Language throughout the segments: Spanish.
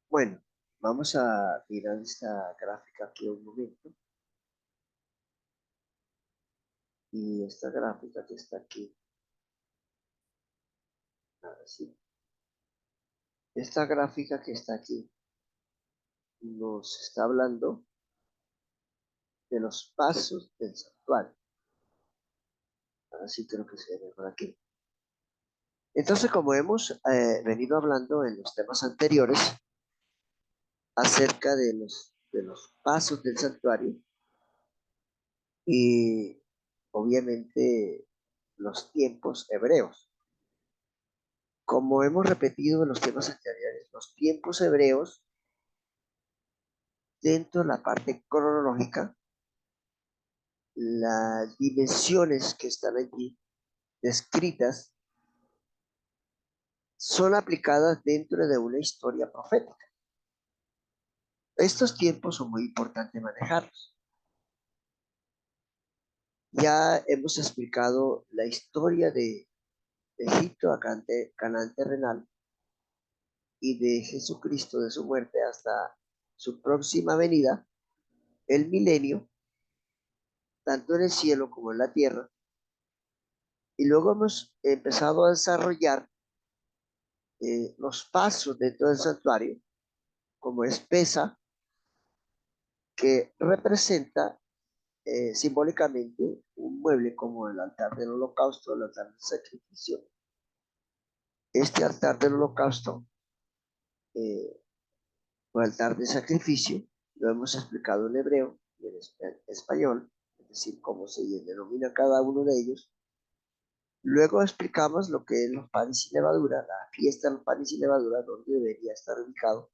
Bueno, vamos a mirar esta gráfica aquí un momento. Y esta gráfica que está aquí. Ahora sí. Esta gráfica que está aquí nos está hablando de los pasos del santuario. Ahora sí creo que se ve por aquí. Entonces, como hemos venido hablando en los temas anteriores acerca de los pasos del santuario y obviamente los tiempos hebreos. Como hemos repetido en los temas anteriores, los tiempos hebreos dentro de la parte cronológica, las dimensiones que están allí descritas son aplicadas dentro de una historia profética. Estos tiempos son muy importantes manejarlos. Ya hemos explicado la historia de Egipto, Canaán terrenal, y de Jesucristo, de su muerte hasta su próxima venida, el milenio, tanto en el cielo como en la tierra. Y luego hemos empezado a desarrollar los pasos dentro del santuario, como es Pesa, que representa simbólicamente un mueble como el altar del holocausto, el altar del sacrificio. Este altar del holocausto eh, o altar de sacrificio lo hemos explicado en hebreo y en español, es decir, cómo se denomina cada uno de ellos. Luego explicamos lo que es los panes sin levadura, la fiesta de los panes sin levadura, donde debería estar ubicado,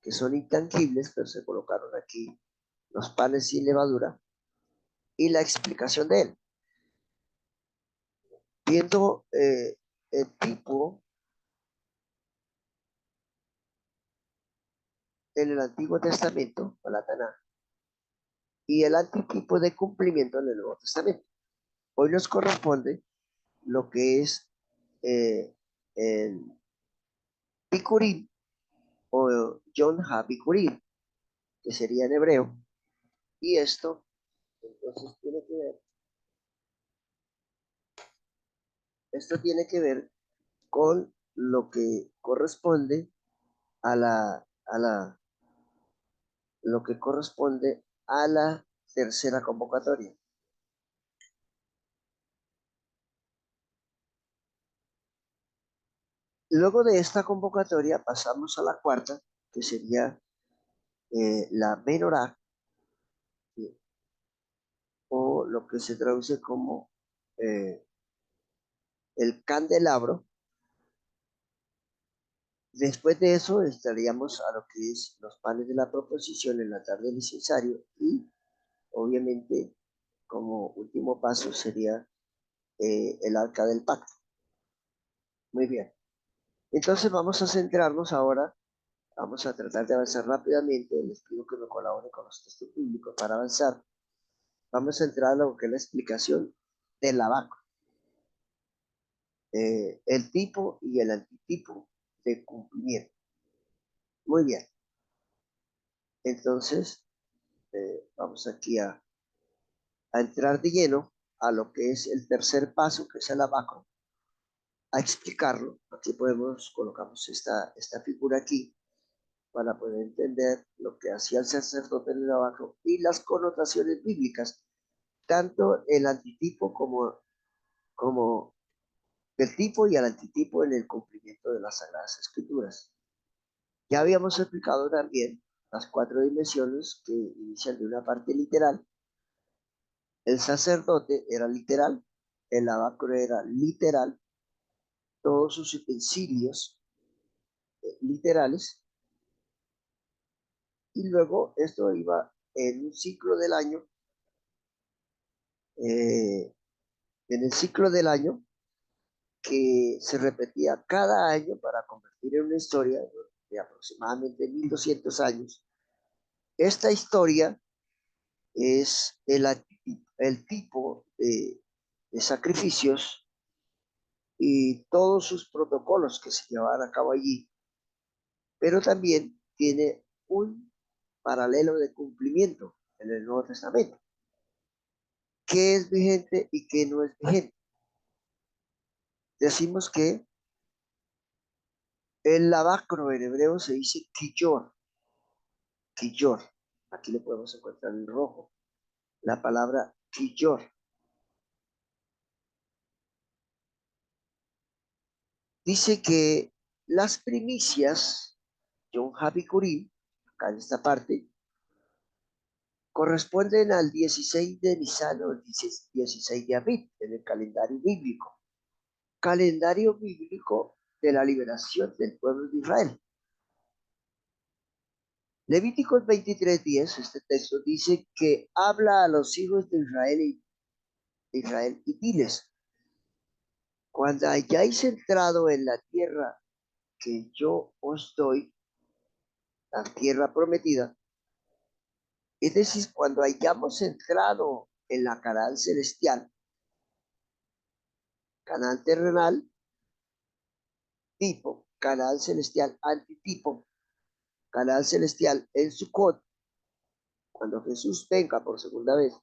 que son intangibles, pero se colocaron aquí los panes sin levadura y la explicación de él. Viendo el tipo en el Antiguo Testamento, o la Tanaj, y el antitipo de cumplimiento en el Nuevo Testamento. Hoy nos corresponde lo que es el Bikurim o Yom HaBikurim, que sería en hebreo, y esto entonces tiene que ver con lo que corresponde a lo que corresponde a la tercera convocatoria. Luego de esta convocatoria pasamos a la cuarta, que sería la menorá, o lo que se traduce como eh, el candelabro. Después de eso estaríamos a lo que es los panes de la proposición en la tarde del incensario y obviamente como último paso sería el arca del pacto. Muy bien. Entonces vamos a centrarnos ahora, vamos a tratar de avanzar rápidamente, les pido que me colaboren con los textos bíblicos para avanzar. Vamos a entrar a lo que es la explicación del lavacro, el tipo y el antitipo de cumplimiento. Muy bien. Entonces, vamos aquí a entrar de lleno a lo que es el tercer paso, que es el lavacro, a explicarlo. Aquí colocamos esta figura aquí para poder entender lo que hacía el sacerdote en el lavacro y las connotaciones bíblicas, tanto el antitipo como el tipo y el antitipo en el cumplimiento de las Sagradas Escrituras. Ya habíamos explicado también las cuatro dimensiones que inician de una parte literal. El sacerdote era literal, el lavacro era literal, todos sus utensilios literales, y luego esto iba en un ciclo del año, en el ciclo del año que se repetía cada año para convertir en una historia de aproximadamente 1200 años. Esta historia es el tipo de sacrificios y todos sus protocolos que se llevaban a cabo allí, pero también tiene un paralelo de cumplimiento en el Nuevo Testamento. ¿Qué es vigente y qué no es vigente? Decimos que el lavacro en hebreo se dice killor, killor. Aquí le podemos encontrar en rojo la palabra killor. Dice que las primicias, Yom HaBikurim, acá en esta parte, corresponden al 16 de Nisan o el 16 de Abib en el calendario bíblico. Calendario bíblico de la liberación del pueblo de Israel. Levíticos 23:10, este texto dice que habla a los hijos de Israel y diles, cuando hayáis entrado en la tierra que yo os doy, la tierra prometida, es decir, cuando hayamos entrado en la Canaán celestial, Canaán terrenal, tipo, Canaán celestial, antitipo, Canaán celestial en Sucot, cuando Jesús venga por segunda vez,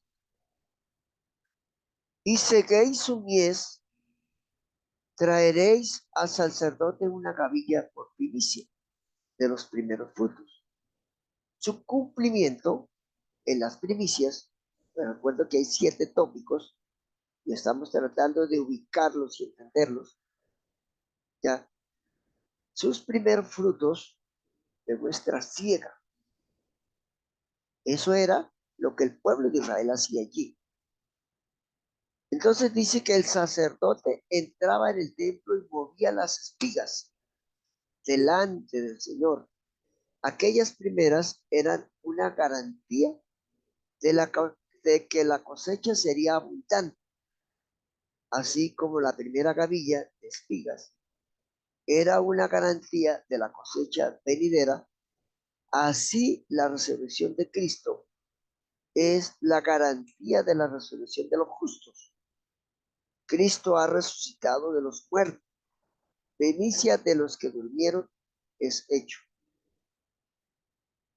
y seguéis su mies, traeréis al sacerdote una gavilla por primicia de los primeros frutos. Su cumplimiento en las primicias, me recuerdo que hay 7 tópicos y estamos tratando de ubicarlos y entenderlos, ya. Sus primeros frutos de vuestra siega. Eso era lo que el pueblo de Israel hacía allí. Entonces dice que el sacerdote entraba en el templo y movía las espigas delante del Señor. Aquellas primeras eran una garantía de que la cosecha sería abundante, así como la primera gavilla de espigas era una garantía de la cosecha venidera. Así la resurrección de Cristo es la garantía de la resurrección de los justos. Cristo ha resucitado de los muertos. Primicia de los que durmieron es hecho.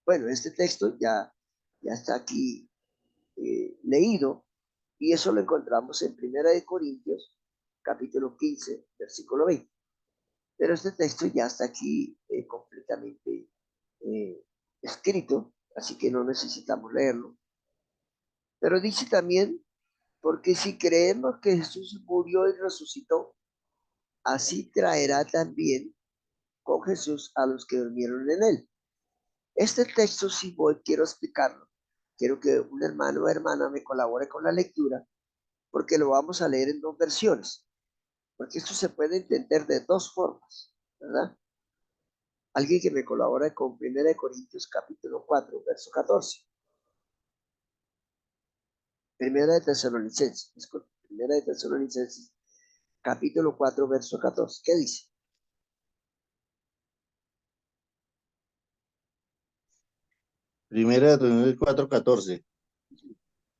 Bueno, este texto ya está aquí leído y eso lo encontramos en 1 Corintios, capítulo 15, versículo 20. Pero este texto ya está aquí completamente escrito, así que no necesitamos leerlo. Pero dice también, porque si creemos que Jesús murió y resucitó, así traerá también con Jesús a los que durmieron en él. Este texto, si voy, quiero explicarlo. Quiero que un hermano o hermana me colabore con la lectura, porque lo vamos a leer en 2 versiones, porque esto se puede entender de 2 formas, ¿verdad? Alguien que me colabora con 1 Corintios capítulo 4, verso 14. Primera de Tesalonicenses, capítulo 4, verso 14. ¿Qué dice? Primera de Tesalonicenses 4:14.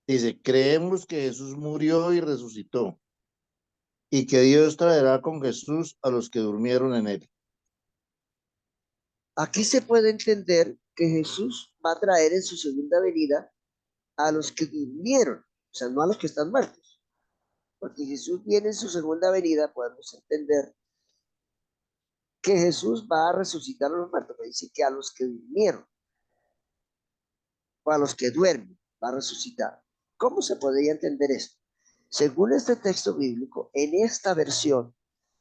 Dice, creemos que Jesús murió y resucitó, y que Dios traerá con Jesús a los que durmieron en él. Aquí se puede entender que Jesús va a traer en su segunda venida a los que durmieron, o sea, no a los que están muertos. Porque Jesús viene en su segunda venida, podemos entender que Jesús va a resucitar a los muertos, que dice que a los que durmieron, o a los que duermen, va a resucitar. ¿Cómo se podría entender esto? Según este texto bíblico, en esta versión,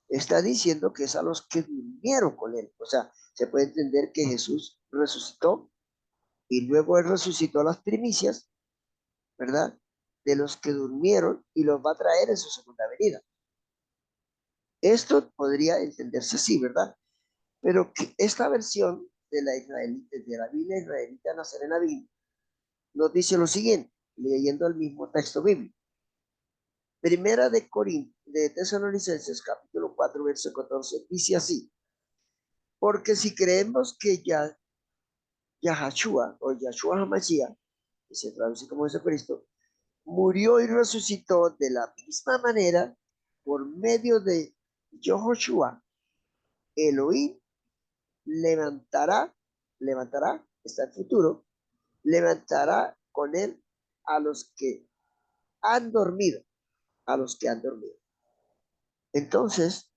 está diciendo que es a los que durmieron con él. O sea, se puede entender que Jesús resucitó y luego él resucitó las primicias, ¿verdad? De los que durmieron y los va a traer en su segunda venida. Esto podría entenderse así, ¿verdad? Pero que esta versión de la Biblia israelita Nazarena nos dice lo siguiente, leyendo el mismo texto bíblico. Primera de Tesalonicenses, capítulo 4, verso 14, dice así, porque si creemos que Yahshua o Yahshua HaMashiach, que se traduce como Jesucristo, murió y resucitó de la misma manera por medio de Yahushua, Elohim levantará levantará, está en futuro, levantará con él a los que han dormido, a los que han dormido. Entonces,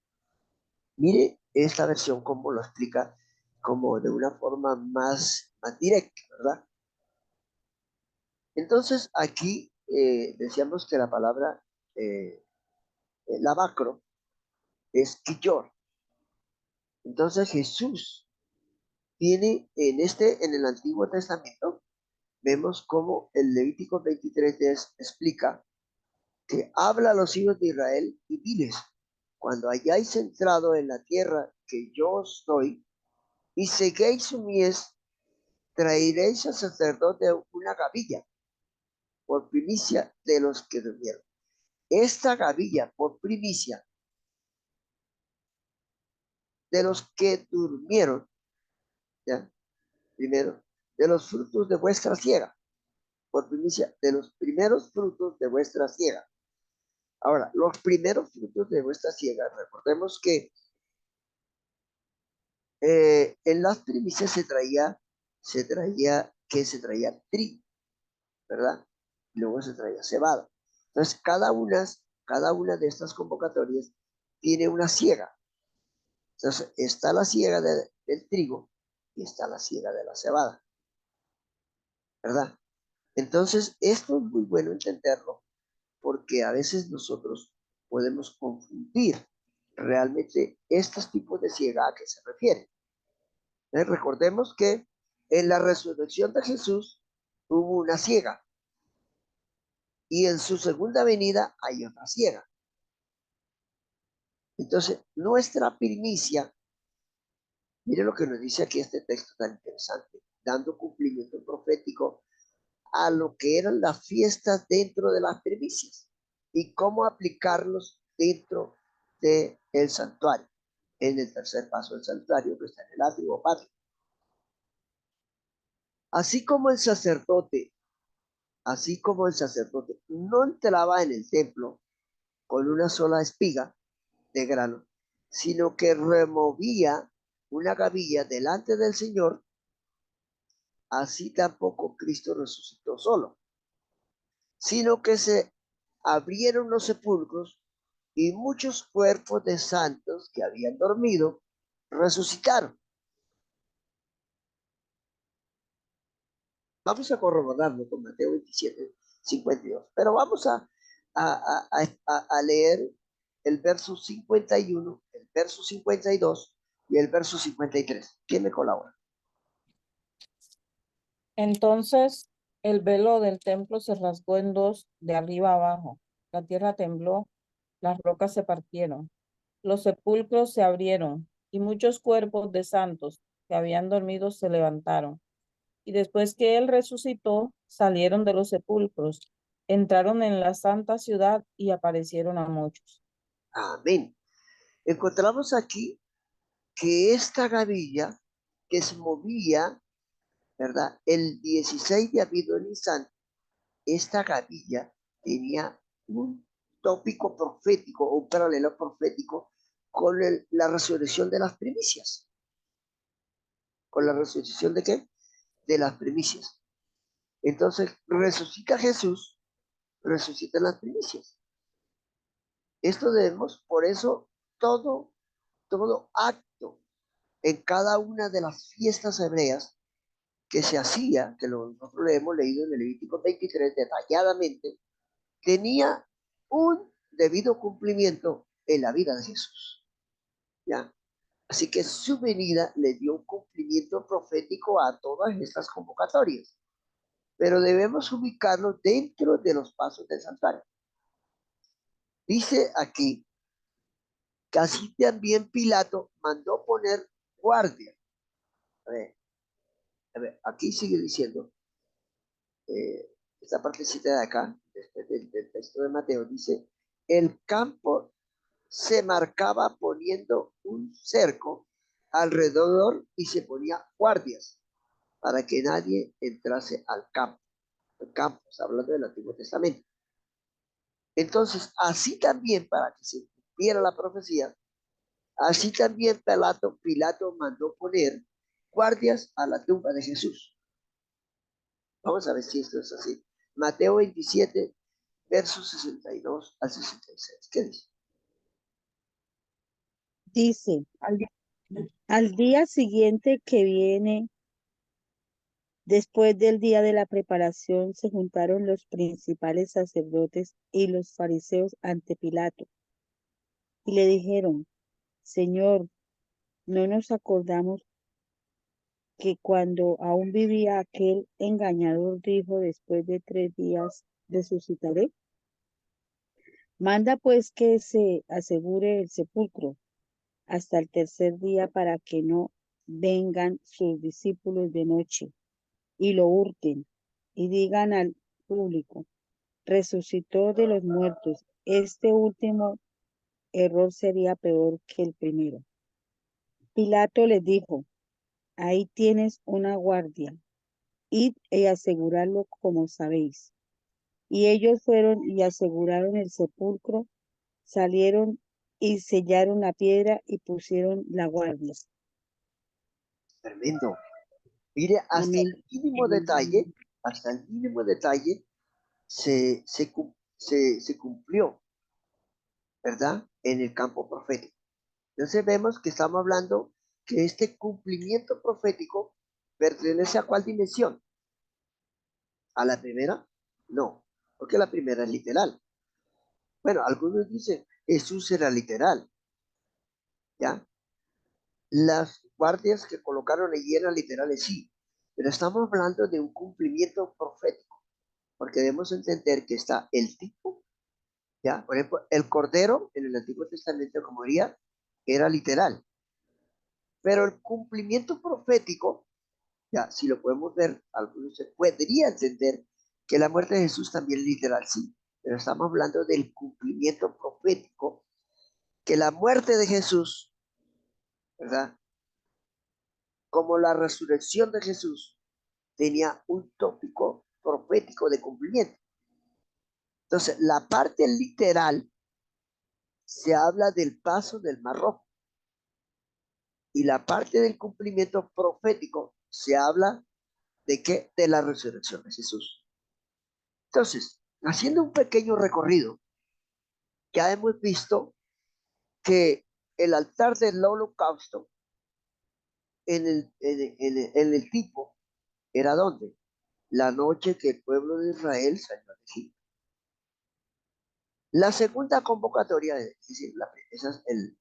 mire esta versión como lo explica, como de una forma más directa, ¿verdad? Entonces, aquí decíamos que la palabra lavacro es quillor. Entonces, Jesús tiene en el Antiguo Testamento, vemos como el Levítico 23 explica que habla a los hijos de Israel y diles, cuando hayáis entrado en la tierra que yo os doy y seguéis su mies, traeréis al sacerdote una gavilla por primicia de los que durmieron. Esta gavilla por primicia de los que durmieron, ¿ya? Primero, de los frutos de vuestra siega, por primicia de los primeros frutos de vuestra siega. Ahora, los primeros frutos de vuestra siega, recordemos que en las primicias se traía trigo, ¿verdad? Luego se traía cebada. Entonces, cada una de estas convocatorias tiene una siega. Entonces, está la siega del trigo y está la siega de la cebada, ¿verdad? Entonces, esto es muy bueno entenderlo porque a veces nosotros podemos confundir realmente estos tipos de siega a qué se refiere. Recordemos que en la resurrección de Jesús hubo una siega y en su segunda venida hay otra siega. Entonces, nuestra primicia, mire lo que nos dice aquí este texto tan interesante, dando cumplimiento profético a lo que eran las fiestas dentro de las primicias y cómo aplicarlos dentro del santuario, en el tercer paso del santuario que está en el atrio o patio. Así como el sacerdote no entraba en el templo con una sola espiga de grano, sino que removía una gavilla delante del Señor, así tampoco Cristo resucitó solo, sino que se abrieron los sepulcros y muchos cuerpos de santos que habían dormido resucitaron. Vamos a corroborarlo con Mateo 27, 52, pero vamos a leer el verso 51, el verso 52 y el verso 53. ¿Quién me colabora? Entonces el velo del templo se rasgó en dos de arriba abajo. La tierra tembló, las rocas se partieron, los sepulcros se abrieron y muchos cuerpos de santos que habían dormido se levantaron. Y después que él resucitó, salieron de los sepulcros, entraron en la santa ciudad y aparecieron a muchos. Amén. Encontramos aquí que esta gavilla que se movía, ¿verdad? El 16 de abril de Nisan, esta gavilla tenía un tópico profético o un paralelo profético con la resurrección de las primicias. ¿Con la resurrección de qué? De las primicias. Entonces, resucita Jesús, resucitan las primicias. Esto debemos, por eso, todo acto en cada una de las fiestas hebreas que se hacía, que nosotros lo hemos leído en el Levítico 23 detalladamente, tenía un debido cumplimiento en la vida de Jesús. ¿Ya? Así que su venida le dio un cumplimiento profético a todas estas convocatorias, pero debemos ubicarlo dentro de los pasos del santuario. Dice aquí que así también Pilato mandó poner guardia. Aquí sigue diciendo, esta partecita de acá, después del texto de Mateo, dice, el campo se marcaba poniendo un cerco alrededor y se ponía guardias para que nadie entrase al campo. El campo, está hablando del Antiguo Testamento. Entonces, así también, para que se cumpliera la profecía, así también Pilato mandó poner guardias a la tumba de Jesús. Vamos a ver si esto es así. Mateo 27, versos 62 al 66. ¿Qué dice? Dice, al día siguiente que viene, después del día de la preparación, se juntaron los principales sacerdotes y los fariseos ante Pilato y le dijeron, Señor, ¿no nos acordamos que cuando aún vivía aquel engañador dijo, después de 3 días resucitaré? Manda pues que se asegure el sepulcro hasta el tercer día para que no vengan sus discípulos de noche y lo hurten y digan al público, resucitó de los muertos. Este último error sería peor que el primero. Pilato les dijo, ahí tienes una guardia, id y asegurarlo como sabéis. Y ellos fueron y aseguraron el sepulcro, salieron y sellaron la piedra y pusieron la guardia. Tremendo. Mire, hasta Amén. el mínimo detalle, se cumplió, ¿verdad? En el campo profético. Entonces vemos que estamos hablando que este cumplimiento profético pertenece a cuál dimensión. ¿A la primera? No, porque la primera es literal. Bueno, algunos dicen, Jesús era literal, ¿ya? Las guardias que colocaron allí eran literales, sí, pero estamos hablando de un cumplimiento profético, porque debemos entender que está el tipo, ¿ya? Por ejemplo, el cordero en el Antiguo Testamento, como diría, era literal, pero el cumplimiento profético, ya, si lo podemos ver, algunos se podría entender que la muerte de Jesús también es literal, sí, pero estamos hablando del cumplimiento profético, que la muerte de Jesús, ¿verdad? Como la resurrección de Jesús tenía un tópico profético de cumplimiento. Entonces, la parte literal se habla del paso del Mar Rojo y la parte del cumplimiento profético se habla de qué? De la resurrección de Jesús. Entonces, haciendo un pequeño recorrido, ya hemos visto que el altar del holocausto en el tipo era donde la noche que el pueblo de Israel salió de Egipto. La segunda convocatoria, es decir,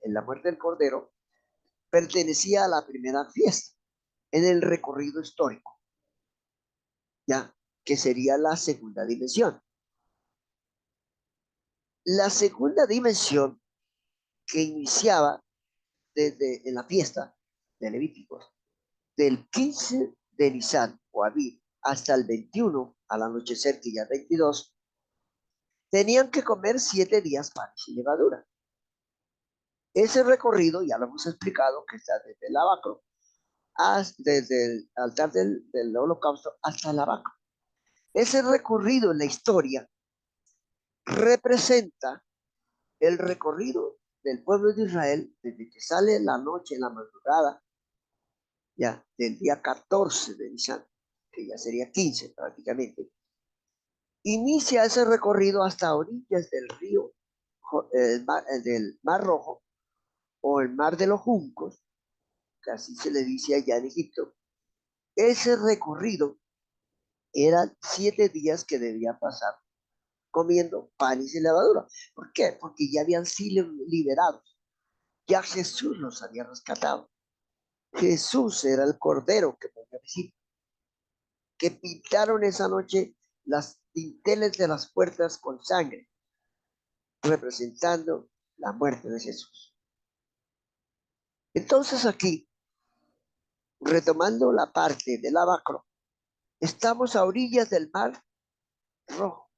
la muerte del Cordero, pertenecía a la primera fiesta en el recorrido histórico, ya que sería la segunda dimensión. La segunda dimensión que iniciaba desde en la fiesta de Levíticos, del 15 de Nisan o Aviv hasta el 21 al anochecer, que ya es 22, tenían que comer 7 días panes y levadura. Ese recorrido ya lo hemos explicado, que está desde el Abacro, desde el altar del holocausto hasta el Abacro. Ese recorrido en la historia representa el recorrido del pueblo de Israel desde que sale la noche, en la madrugada, ya del día 14 de Nisan, que ya sería 15 prácticamente. Inicia ese recorrido hasta orillas del río, del Mar Rojo, o el Mar de los Juncos, que así se le dice allá en Egipto. Ese recorrido eran 7 días que debía pasar comiendo panes y levadura. ¿Por qué? Porque ya habían sido liberados. Ya Jesús los había rescatado. Jesús era el cordero que podía decir que pintaron esa noche las dinteles de las puertas con sangre, representando la muerte de Jesús. Entonces aquí, retomando la parte del Abacro, estamos a orillas del Mar Rojo,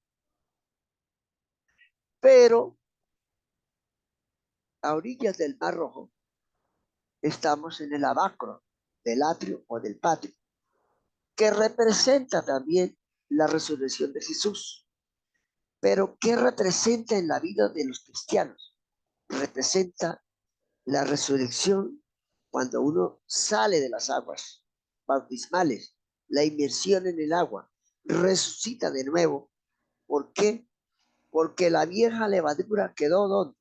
pero a orillas del Mar Rojo estamos en el Abacro del atrio o del patio, que representa también la resurrección de Jesús. Pero ¿qué representa en la vida de los cristianos? Representa la resurrección cuando uno sale de las aguas, bautismales, la inmersión en el agua, resucita de nuevo. ¿Por qué? Porque la vieja levadura quedó donde,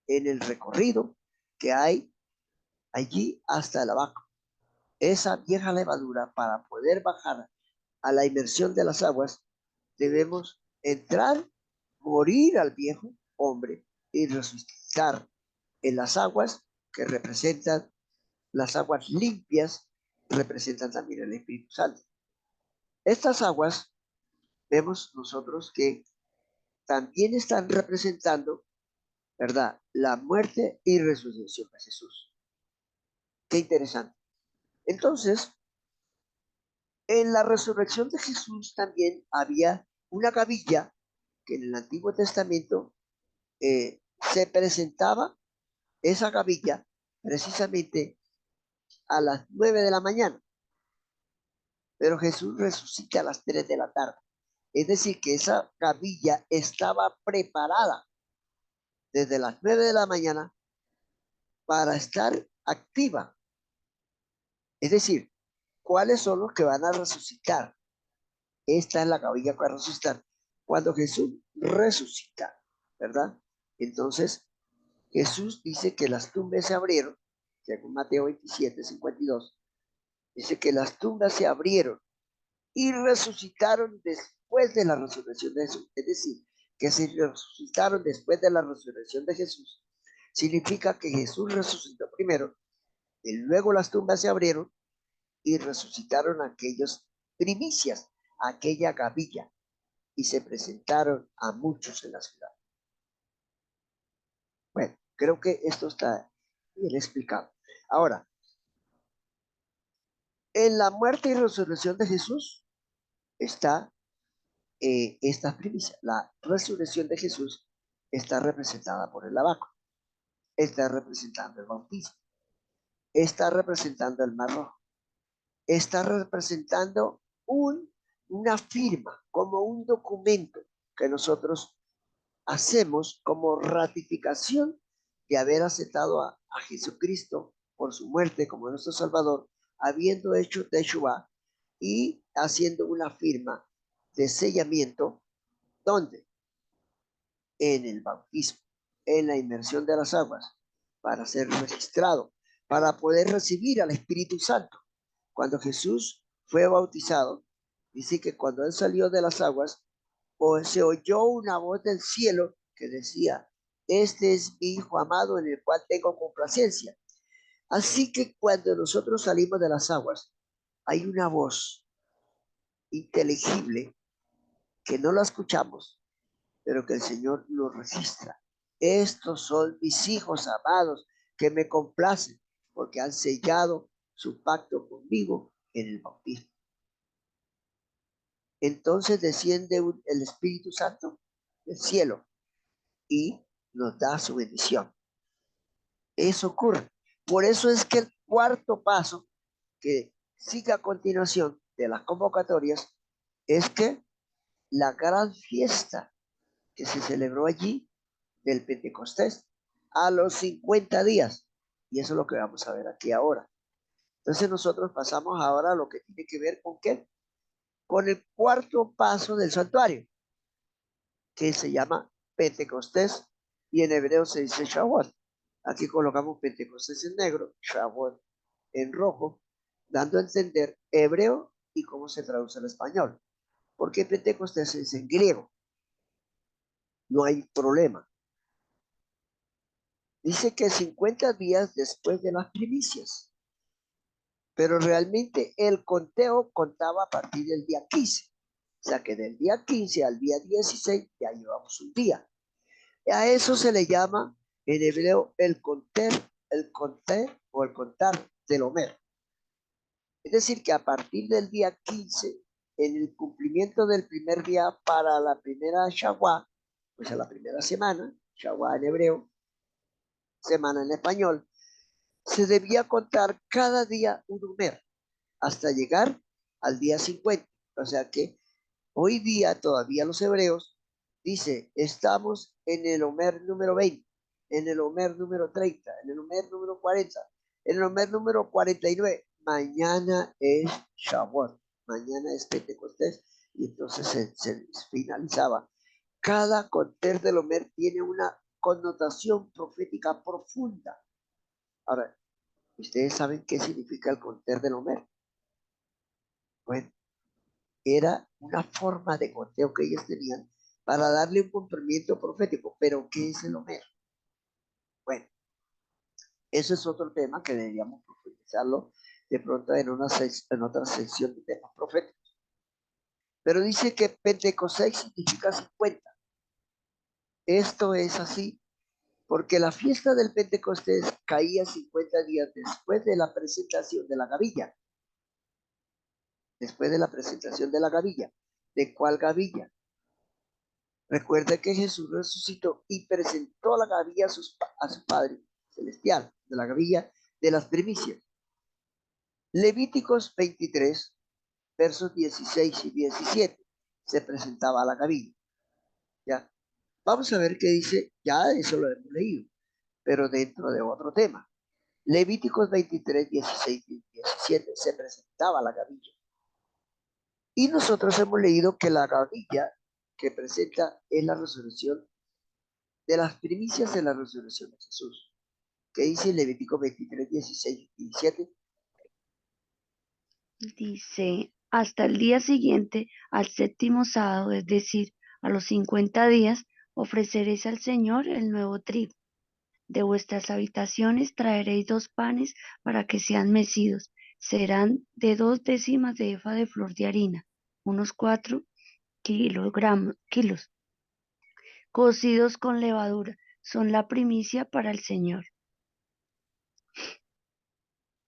en el recorrido que hay allí hasta el abajo. Esa vieja levadura, para poder bajar a la inmersión de las aguas, debemos entrar, morir al viejo hombre y resucitar en las aguas que representan las aguas limpias, representan también el Espíritu Santo. Estas aguas vemos nosotros que también están representando, ¿verdad?, la muerte y resurrección de Jesús. Qué interesante. Entonces, en la resurrección de Jesús también había una gavilla que en el Antiguo Testamento se presentaba esa gavilla precisamente a las 9 de la mañana, pero Jesús resucita a las 3 de la tarde. Es decir, que esa gavilla estaba preparada desde las 9 de la mañana para estar activa. Es decir, ¿cuáles son los que van a resucitar? Esta es la gavilla que va a resucitar cuando Jesús resucita, ¿verdad? Entonces, Jesús dice que las tumbas se abrieron, según Mateo 27, 52, dice que las tumbas se abrieron y resucitaron después de la resurrección de Jesús. Es decir, que se resucitaron después de la resurrección de Jesús. Significa que Jesús resucitó primero y luego las tumbas se abrieron y resucitaron aquellos primicias, aquella gavilla, y se presentaron a muchos en la ciudad. Bueno, creo que esto está bien explicado. Ahora, en la muerte y resurrección de Jesús está esta primicia. La resurrección de Jesús está representada por el lavacro, está representando el bautismo, está representando el mar rojo, está representando una firma, como un documento que nosotros hacemos como ratificación de haber aceptado a Jesucristo por su muerte como nuestro Salvador, habiendo hecho Teshuvá y haciendo una firma de sellamiento, ¿dónde? En el bautismo, en la inmersión de las aguas, para ser registrado, para poder recibir al Espíritu Santo. Cuando Jesús fue bautizado, dice que cuando él salió de las aguas, se oyó una voz del cielo que decía: este es mi Hijo amado en el cual tengo complacencia. Así que cuando nosotros salimos de las aguas, hay una voz inteligible que no la escuchamos, pero que el Señor lo registra. Estos son mis hijos amados que me complacen porque han sellado su pacto conmigo en el bautismo. Entonces desciende el Espíritu Santo del cielo y nos da su bendición. Eso ocurre. Por eso es que el cuarto paso que sigue a continuación de las convocatorias es que la gran fiesta que se celebró allí del Pentecostés a los 50 días. Y eso es lo que vamos a ver aquí ahora. Entonces nosotros pasamos ahora a lo que tiene que ver con qué, con el cuarto paso del santuario, que se llama Pentecostés y en hebreo se dice Shavuot. Aquí colocamos Pentecostés en negro, Shavuot en rojo, dando a entender hebreo y cómo se traduce al español. Porque Pentecostés es en griego. No hay problema. Dice que 50 días después de las primicias. Pero realmente el conteo contaba a partir del día 15. O sea que del día 15 al día 16 ya llevamos un día. A eso se le llama en hebreo el conter o el contar del Omer. Es decir, que a partir del día 15, en el cumplimiento del primer día para la primera Shawwá, pues a la primera semana, Shawwá en hebreo, semana en español, se debía contar cada día un Omer hasta llegar al día 50. O sea que hoy día todavía los hebreos dice, estamos en el Omer número 20, en el Omer número 30, en el Omer número 40, en el Omer número 49. mañana es Shavuot, mañana es Pentecostés, y entonces se finalizaba. Cada Corter del Omer tiene una connotación profética profunda. Ahora, ¿ustedes saben qué significa el Corter del Omer? Bueno, era una forma de conteo que ellos tenían para darle un cumplimiento profético. ¿Pero qué es el Omer? Bueno, eso es otro tema que deberíamos profundizarlo de pronto en otra sección de temas proféticos. Pero dice que Pentecostés significa 50. Esto es así porque la fiesta del Pentecostés caía 50 días después de la presentación de la gavilla. Después de la presentación de la gavilla. ¿De cuál gavilla? Recuerda que Jesús resucitó y presentó la gavilla a su Padre Celestial, de la gavilla de las primicias. Levíticos 23, versos 16 y 17, se presentaba a la gavilla. ¿Ya? Vamos a ver qué dice, ya eso lo hemos leído, pero dentro de otro tema. Levíticos 23, 16 y 17 se presentaba la gavilla. Y nosotros hemos leído que la gavilla que presenta es la resurrección de las primicias de la resurrección de Jesús. ¿Qué dice Levítico 23, 16 y 17? Dice, hasta el día siguiente, al séptimo sábado, es decir, a los 50 días, ofreceréis al Señor el nuevo trigo. De vuestras habitaciones traeréis 2 panes para que sean mecidos. Serán de 2 décimas de efa de flor de harina, unos 4 kilos, cocidos con levadura. Son la primicia para el Señor.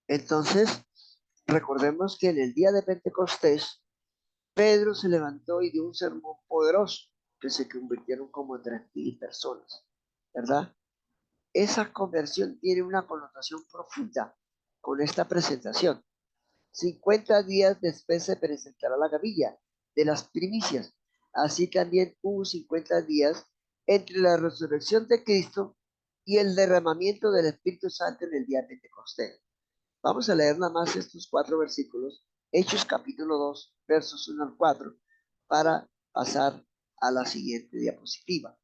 Entonces, recordemos que en el día de Pentecostés, Pedro se levantó y dio un sermón poderoso, que se convirtieron como en 3,000 personas, ¿verdad? Esa conversión tiene una connotación profunda con esta presentación. 50 días después se presentará la gavilla de las primicias. Así también hubo 50 días entre la resurrección de Cristo y el derramamiento del Espíritu Santo en el día de Pentecostés. Vamos a leer nada más estos 4 versículos, Hechos capítulo 2, versos 1 al 4, para pasar a la siguiente diapositiva.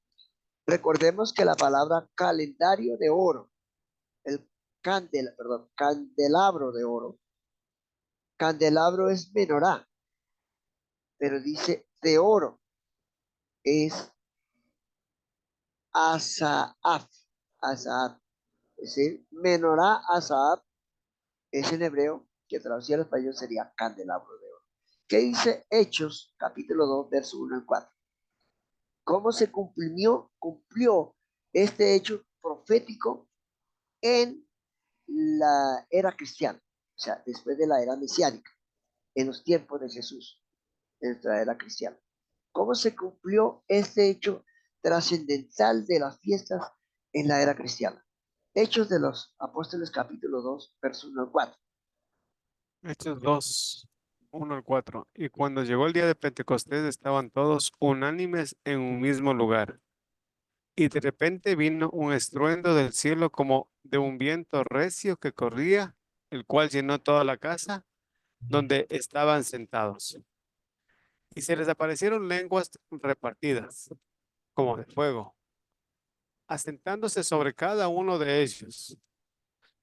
Recordemos que la palabra calendario de oro, el candelabro de oro, candelabro es menorá, pero dice de oro es asaaf, asaaf, es decir, menorá asaaf es en hebreo, que traducido al español sería candelabro de oro. ¿Qué dice Hechos, capítulo 2, verso 1 al 4? ¿Cómo se cumplió este hecho profético en la era cristiana? O sea, después de la era mesiánica, en los tiempos de Jesús, en nuestra era cristiana. ¿Cómo se cumplió este hecho trascendental de las fiestas en la era cristiana? Hechos de los Apóstoles, capítulo 2, verso 1 al 4. Hechos 2, 1 al 4. Y cuando llegó el día de Pentecostés estaban todos unánimes en un mismo lugar. Y de repente vino un estruendo del cielo como de un viento recio que corría, el cual llenó toda la casa donde estaban sentados. Y se les aparecieron lenguas repartidas, como de fuego, asentándose sobre cada uno de ellos.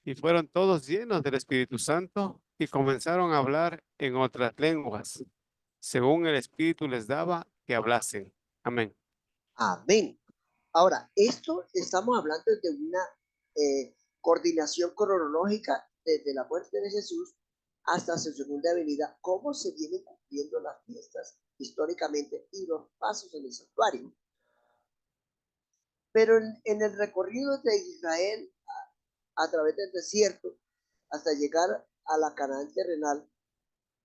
Y fueron todos llenos del Espíritu Santo y comenzaron a hablar en otras lenguas, según el Espíritu les daba que hablasen. Amén. Amén. Ahora, esto estamos hablando de una coordinación cronológica desde la muerte de Jesús hasta su segunda venida, cómo se vienen cumpliendo las fiestas históricamente y los pasos en el santuario. Pero en el recorrido de Israel a través del desierto hasta llegar a la Canaán terrenal,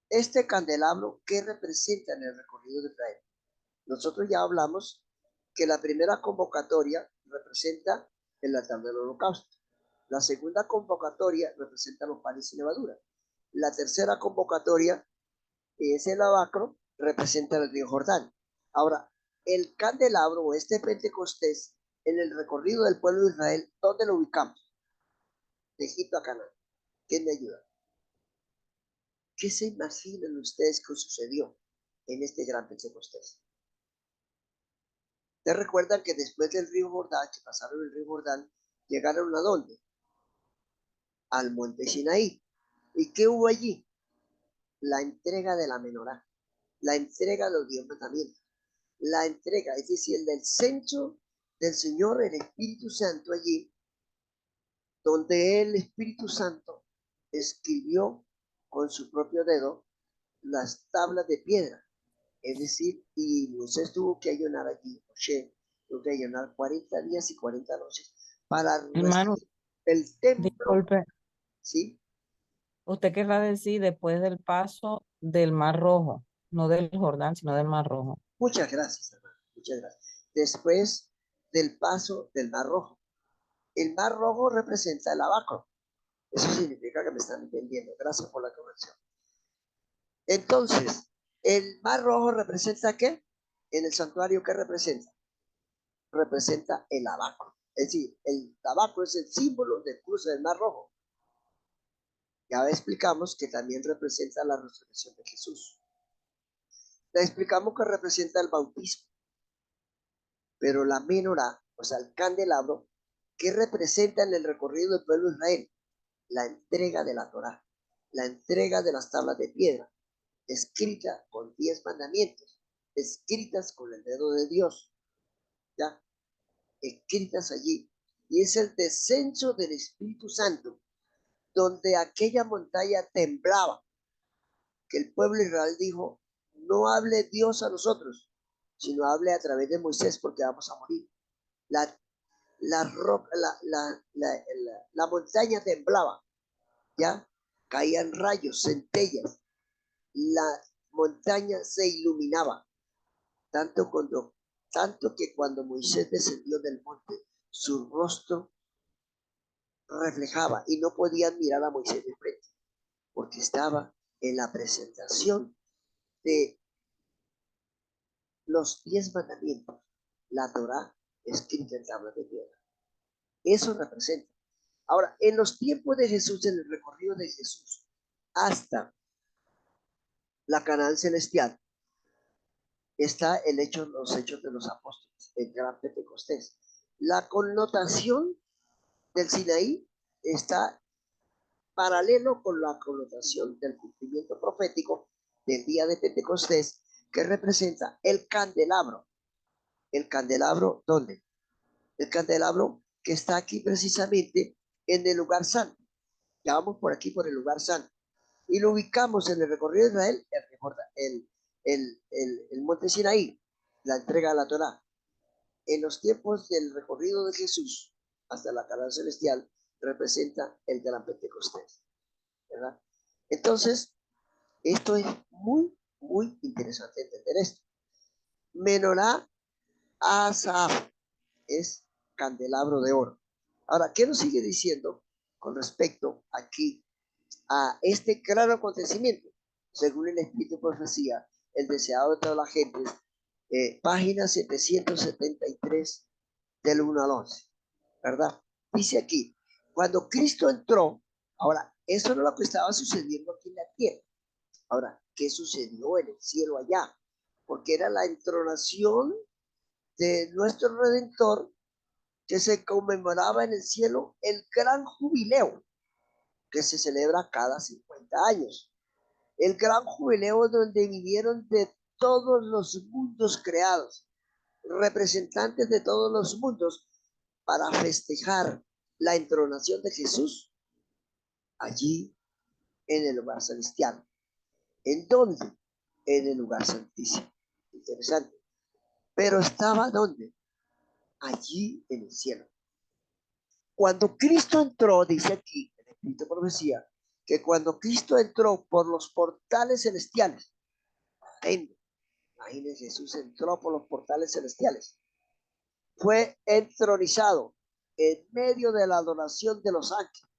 este candelabro, ¿qué representa en el recorrido de Israel? Nosotros ya hablamos que la primera convocatoria representa el altar del holocausto. La segunda convocatoria representa los panes sin levadura. La tercera convocatoria, que es el lavacro, representa el río Jordán. Ahora, el candelabro o este Pentecostés, en el recorrido del pueblo de Israel, ¿dónde lo ubicamos? De Egipto a Canaán. ¿Quién me ayuda? ¿Qué se imaginan ustedes que sucedió en este gran Pentecostés? ¿Ustedes recuerdan que después del río Jordán, que pasaron el río Jordán, llegaron a dónde? Al monte Sinaí. ¿Y qué hubo allí? La entrega de la menorá, la entrega de los 10 mandamientos, la entrega, es decir, del censo del Señor, el Espíritu Santo allí, donde el Espíritu Santo escribió con su propio dedo las tablas de piedra. Es decir, y Moisés tuvo que ayunar allí, Moshe tuvo que ayunar 40 días y 40 noches para Hermano, recibir el templo, disculpe, ¿sí? usted querrá decir después del paso del Mar Rojo, no del Jordán, sino del Mar Rojo. Muchas gracias, hermano, muchas gracias. Después del paso del Mar Rojo. El Mar Rojo representa el abaco. Eso significa que me están entendiendo. Gracias por la corrección. Entonces, ¿el Mar Rojo representa qué? En el santuario, ¿qué representa? Representa el abaco. Es decir, el tabaco es el símbolo del cruce del Mar Rojo. Ya explicamos que también representa la resurrección de Jesús. Ya explicamos que representa el bautismo. Pero la menorá, o sea, el candelabro, ¿qué representa en el recorrido del pueblo de Israel? La entrega de la Torá, la entrega de las tablas de piedra, escrita con 10 mandamientos, escritas con el dedo de Dios, ¿ya? Escritas allí. Y es el descenso del Espíritu Santo, donde aquella montaña temblaba, que el pueblo de Israel dijo, no hable Dios a nosotros, sino hable a través de Moisés porque vamos a morir. La montaña temblaba, ¿ya? Caían rayos, centellas, la montaña se iluminaba, tanto que cuando Moisés descendió del monte, su rostro reflejaba y no podían mirar a Moisés de frente, porque estaba en la presentación de los 10 mandamientos, la Torá escrita en tablas de piedra. Eso representa. Ahora, en los tiempos de Jesús, en el recorrido de Jesús, hasta la Canaán celestial, está los hechos de los apóstoles, el gran Pentecostés. La connotación del Sinaí está paralelo con la connotación del cumplimiento profético del día de Pentecostés, que representa el candelabro. ¿El candelabro dónde? El candelabro que está aquí precisamente en el lugar santo. Ya vamos por aquí, por el lugar santo. Y lo ubicamos en el recorrido de Israel, el monte Sinaí, la entrega de la Torá. En los tiempos del recorrido de Jesús hasta la Canaán celestial, representa el gran Pentecostés, ¿verdad? Entonces, esto es muy, muy interesante entender esto. Menorá Asaf es candelabro de oro. Ahora, ¿qué nos sigue diciendo con respecto aquí a este gran acontecimiento? Según el Espíritu de Profecía, el deseado de todas las gentes, página 773 del 1 al 11, ¿verdad? Dice aquí, cuando Cristo entró, ahora, eso no es lo que estaba sucediendo aquí en la tierra. Ahora, ¿qué sucedió en el cielo allá? Porque era la entronación de nuestro Redentor, que se conmemoraba en el cielo el gran jubileo que se celebra cada 50 años. El gran jubileo donde vinieron de todos los mundos creados, representantes de todos los mundos, para festejar la entronación de Jesús allí en el lugar celestial. ¿En dónde? En el lugar santísimo. Interesante. Pero estaba ¿dónde? Allí en el cielo. Cuando Cristo entró, dice aquí, el Espíritu de Profecía, que cuando Cristo entró por los portales celestiales, imagínense, Jesús entró por los portales celestiales, fue entronizado en medio de la adoración de los ángeles.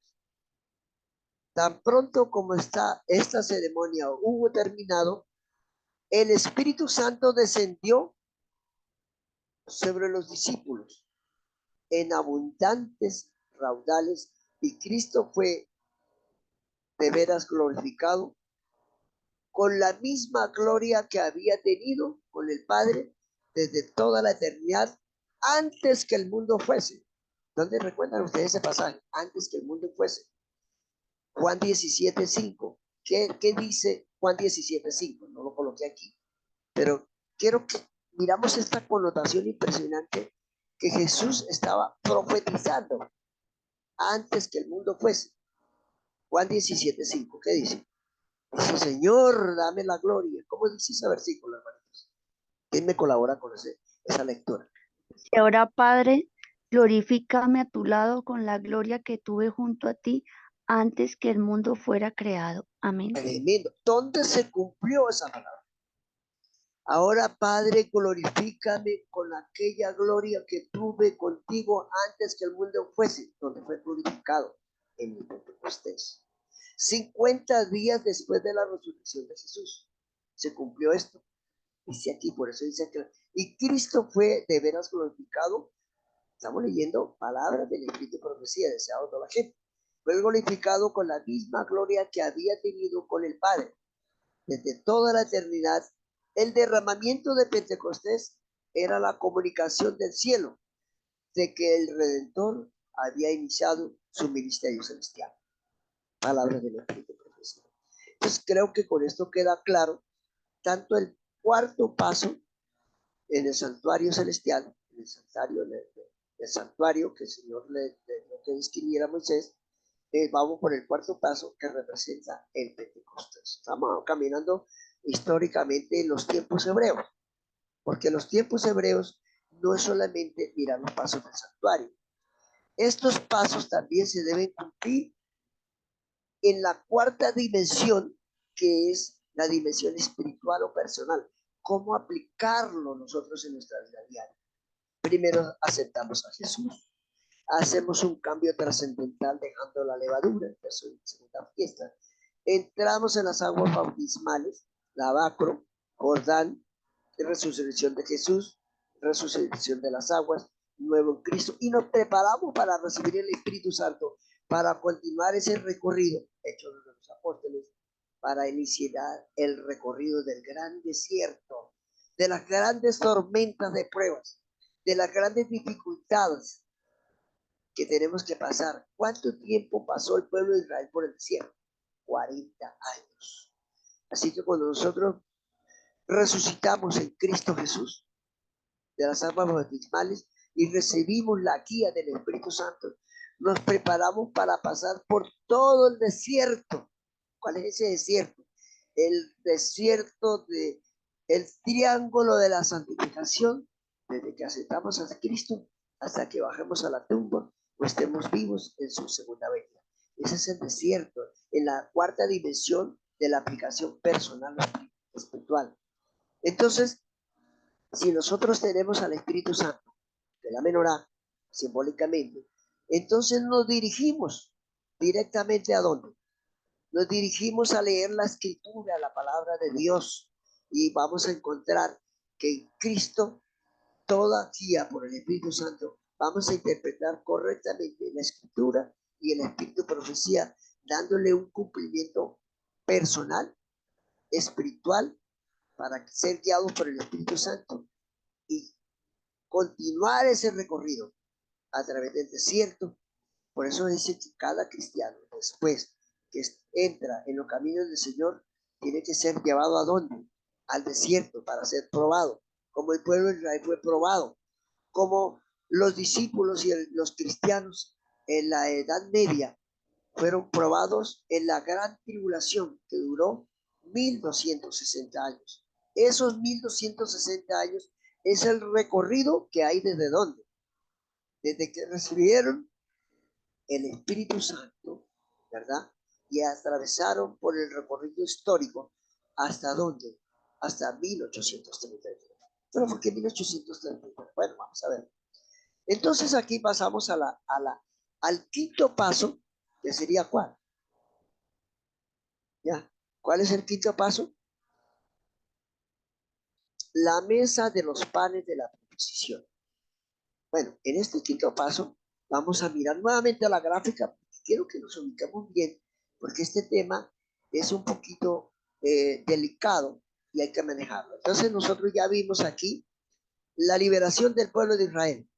Tan pronto como esta ceremonia hubo terminado, el Espíritu Santo descendió sobre los discípulos en abundantes raudales y Cristo fue de veras glorificado con la misma gloria que había tenido con el Padre desde toda la eternidad, antes que el mundo fuese. ¿Dónde recuerdan ustedes ese pasaje? Antes que el mundo fuese. Juan 17:5. ¿Qué dice Juan 17:5? No lo coloqué aquí, pero quiero que miramos esta connotación impresionante que Jesús estaba profetizando antes que el mundo fuese. Juan 17:5. ¿Qué dice? Dice, Señor, dame la gloria. ¿Cómo dice ese versículo, hermanitos? ¿Quién me colabora con esa lectura? Y ahora, Padre, glorifícame a tu lado con la gloria que tuve junto a ti antes que el mundo fuera creado. Amén. Tremendo. ¿Dónde se cumplió esa palabra? Ahora, Padre, glorifícame con aquella gloria que tuve contigo antes que el mundo fuese, donde fue glorificado en el Pentecostés. 50 días después de la resurrección de Jesús se cumplió esto. Dice aquí, por eso dice que y Cristo fue de veras glorificado. Estamos leyendo palabras del Espíritu de profecía deseado toda la gente. Fue glorificado con la misma gloria que había tenido con el Padre desde toda la eternidad. El derramamiento de Pentecostés era la comunicación del cielo de que el Redentor había iniciado su ministerio celestial. Palabras del Espíritu de profecía. Entonces creo que con esto queda claro tanto el cuarto paso en el santuario celestial, en el santuario que el Señor le que describiera a Moisés. Vamos por el cuarto paso que representa el Pentecostés. Estamos caminando históricamente en los tiempos hebreos, porque los tiempos hebreos no es solamente mirar los pasos del santuario. Estos pasos también se deben cumplir en la cuarta dimensión, que es la dimensión espiritual o personal. ¿Cómo aplicarlo nosotros en nuestra vida diaria? Primero aceptamos a Jesús, hacemos un cambio trascendental dejando la levadura, que es la segunda fiesta. Entramos en las aguas bautismales, lavacro, Jordán, resurrección de Jesús, resurrección de las aguas, nuevo en Cristo, y nos preparamos para recibir el Espíritu Santo, para continuar ese recorrido, Hechos de los Apóstoles, para iniciar el recorrido del gran desierto, de las grandes tormentas de pruebas, de las grandes dificultades que tenemos que pasar. ¿Cuánto tiempo pasó el pueblo de Israel por el desierto? 40 años. Así que cuando nosotros resucitamos en Cristo Jesús de las aguas bautismales y recibimos la guía del Espíritu Santo, nos preparamos para pasar por todo el desierto. ¿Cuál es ese desierto? El desierto de el triángulo de la santificación, desde que aceptamos a Cristo hasta que bajemos a la tumba o estemos vivos en su segunda venida. Ese es el desierto, en la cuarta dimensión de la aplicación personal espiritual. Entonces, si nosotros tenemos al Espíritu Santo, de la menorá, simbólicamente, entonces nos dirigimos directamente ¿a dónde? Nos dirigimos a leer la Escritura, la palabra de Dios, y vamos a encontrar que en Cristo, toda guía por el Espíritu Santo, vamos a interpretar correctamente la Escritura y el Espíritu de profecía, dándole un cumplimiento personal, espiritual, para ser guiados por el Espíritu Santo y continuar ese recorrido a través del desierto. Por eso dice que cada cristiano, después que entra en los caminos del Señor, tiene que ser llevado ¿a dónde? Al desierto para ser probado, como el pueblo de Israel fue probado, como los discípulos y los cristianos en la Edad Media fueron probados en la gran tribulación que duró 1260 años. Esos 1260 años es el recorrido que hay desde dónde, desde que recibieron el Espíritu Santo, ¿verdad? Y atravesaron por el recorrido histórico hasta dónde, hasta 1833. Pero ¿por qué 1833? Bueno, vamos a ver. Entonces aquí pasamos al quinto paso, que sería ¿cuál? ¿Ya? ¿Cuál es el quinto paso? La mesa de los panes de la proposición. Bueno, en este quinto paso vamos a mirar nuevamente a la gráfica. Quiero que nos ubiquemos bien, porque este tema es un poquito delicado y hay que manejarlo. Entonces nosotros ya vimos aquí la liberación del pueblo de Israel,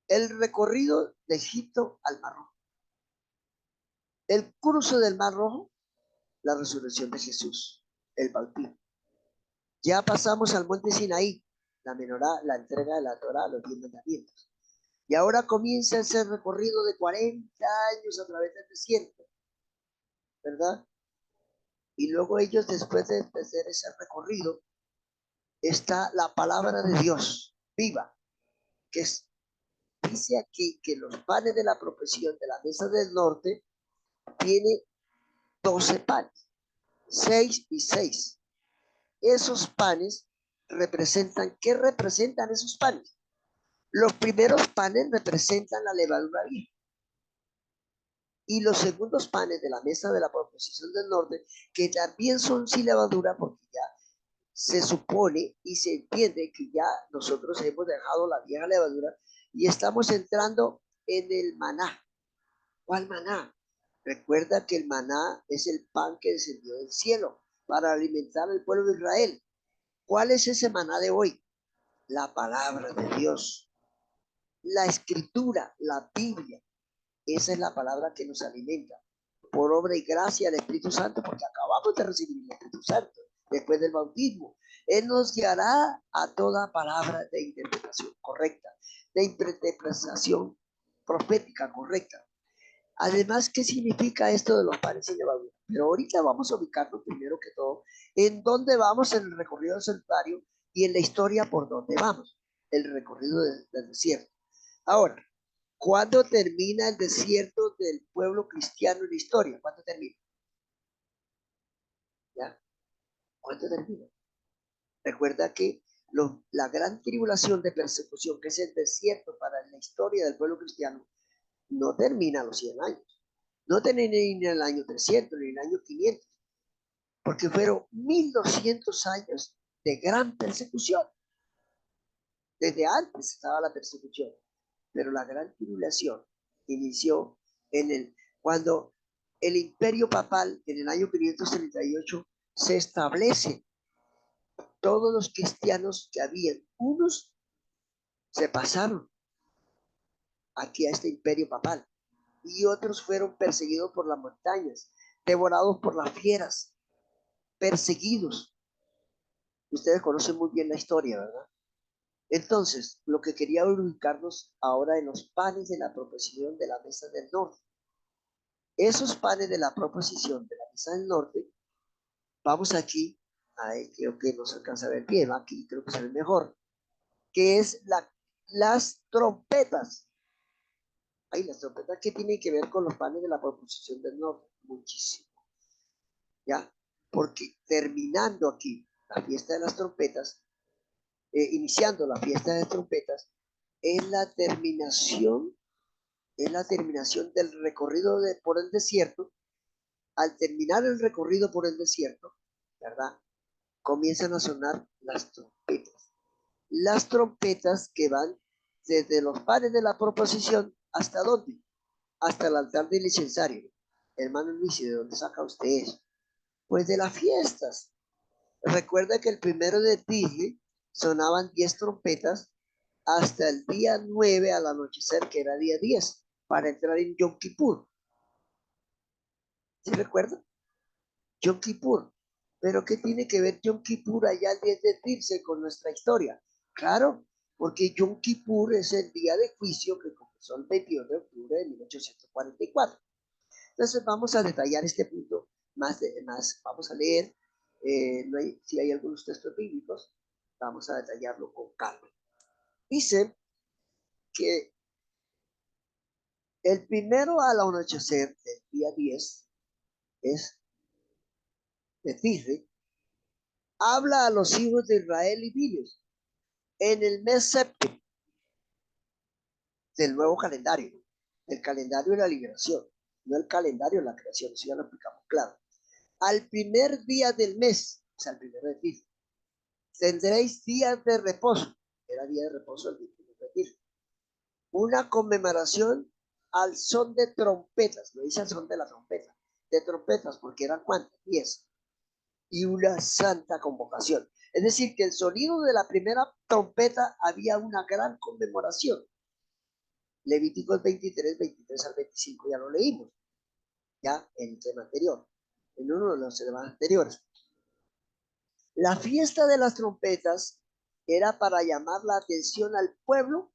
el recorrido de Egipto al Mar Rojo, el cruce del Mar Rojo, la resurrección de Jesús, el bautismo. Ya pasamos al monte Sinaí, la menorá, la entrega de la Torá, los 10 mandamientos. Y ahora comienza ese recorrido de 40 años a través del desierto, ¿verdad? Y luego ellos, después de hacer ese recorrido, está la palabra de Dios viva, que es, dice aquí que los panes de la profesión de la mesa del norte tiene 12 panes, 6 y 6. Esos panes representan, ¿qué representan esos panes? Los primeros panes representan la levadura vieja. Y los segundos panes de la mesa de la proposición del norte, que también son sin levadura, porque ya se supone y se entiende que ya nosotros hemos dejado la vieja levadura y estamos entrando en el maná. ¿Cuál maná? Recuerda que el maná es el pan que descendió del cielo para alimentar al pueblo de Israel. ¿Cuál es ese maná de hoy? La palabra de Dios, la escritura, la Biblia. Esa es la palabra que nos alimenta por obra y gracia del Espíritu Santo, porque acabamos de recibir el Espíritu Santo después del bautismo. Él nos guiará a toda palabra de interpretación correcta, de interpretación profética correcta. Además, ¿qué significa esto de los panes sin levadura? Pero ahorita vamos a ubicarnos primero que todo en dónde vamos en el recorrido del santuario y en la historia por dónde vamos, el recorrido del desierto. Ahora, ¿cuándo termina el desierto del pueblo cristiano en la historia? ¿Cuándo termina? ¿Ya? ¿Cuándo termina? Recuerda que la gran tribulación de persecución, que es el desierto para la historia del pueblo cristiano, no termina a los 100 años. No termina ni en el año 300, ni en el año 500, porque fueron 1200 años de gran persecución. Desde antes estaba la persecución, pero la gran tribulación inició cuando el imperio papal en el año 538 se establece. Todos los cristianos que habían, unos se pasaron aquí a este imperio papal y otros fueron perseguidos por las montañas, devorados por las fieras, perseguidos. Ustedes conocen muy bien la historia, ¿verdad? Entonces, lo que quería ubicarnos ahora en los panes de la proposición de la mesa del norte. Esos panes de la proposición de la mesa del norte, vamos aquí, ahí creo que no se alcanza a ver bien, aquí creo que se ve mejor, que es las trompetas. Ay, las trompetas, ¿qué tienen que ver con los panes de la proposición del norte? Muchísimo. ¿Ya? Porque terminando aquí la fiesta de las trompetas, iniciando la fiesta de las trompetas, es la terminación del recorrido por el desierto. Al terminar el recorrido por el desierto, ¿verdad? Comienzan a sonar las trompetas. Las trompetas que van desde los panes de la proposición, ¿hasta dónde? Hasta el altar del incensario. Hermano Luis, ¿de dónde saca usted eso? Pues de las fiestas. Recuerda que el 1 de Tisri sonaban 10 trompetas hasta el día 9 al anochecer, que era día 10, para entrar en Yom Kippur. ¿Sí recuerdan? Yom Kippur. Pero ¿qué tiene que ver Yom Kippur allá el 10 de Tirse con nuestra historia? Claro, porque Yom Kippur es el día de juicio que comenzó el 22 de octubre de 1844. Entonces vamos a detallar este punto más, vamos a leer, si hay algunos textos bíblicos, vamos a detallarlo con calma. Dice que el primero al anochecer del día 10 es de Tisri, habla a los hijos de Israel y diles, en el mes séptimo del nuevo calendario, el calendario de la liberación, no el calendario de la creación, eso ya lo explicamos claro. Al primer día del mes, o sea, el primero de Tisri, tendréis días de reposo, era día de reposo el 21 de Tisri, una conmemoración al son de trompetas, lo dice al son de la trompeta, de trompetas, porque eran ¿cuántas? 10. Y una santa convocación. Es decir, que el sonido de la primera trompeta había una gran conmemoración. Levíticos 23, 23 al 25, ya lo leímos, ya en el tema anterior, en uno de los temas anteriores. La fiesta de las trompetas era para llamar la atención al pueblo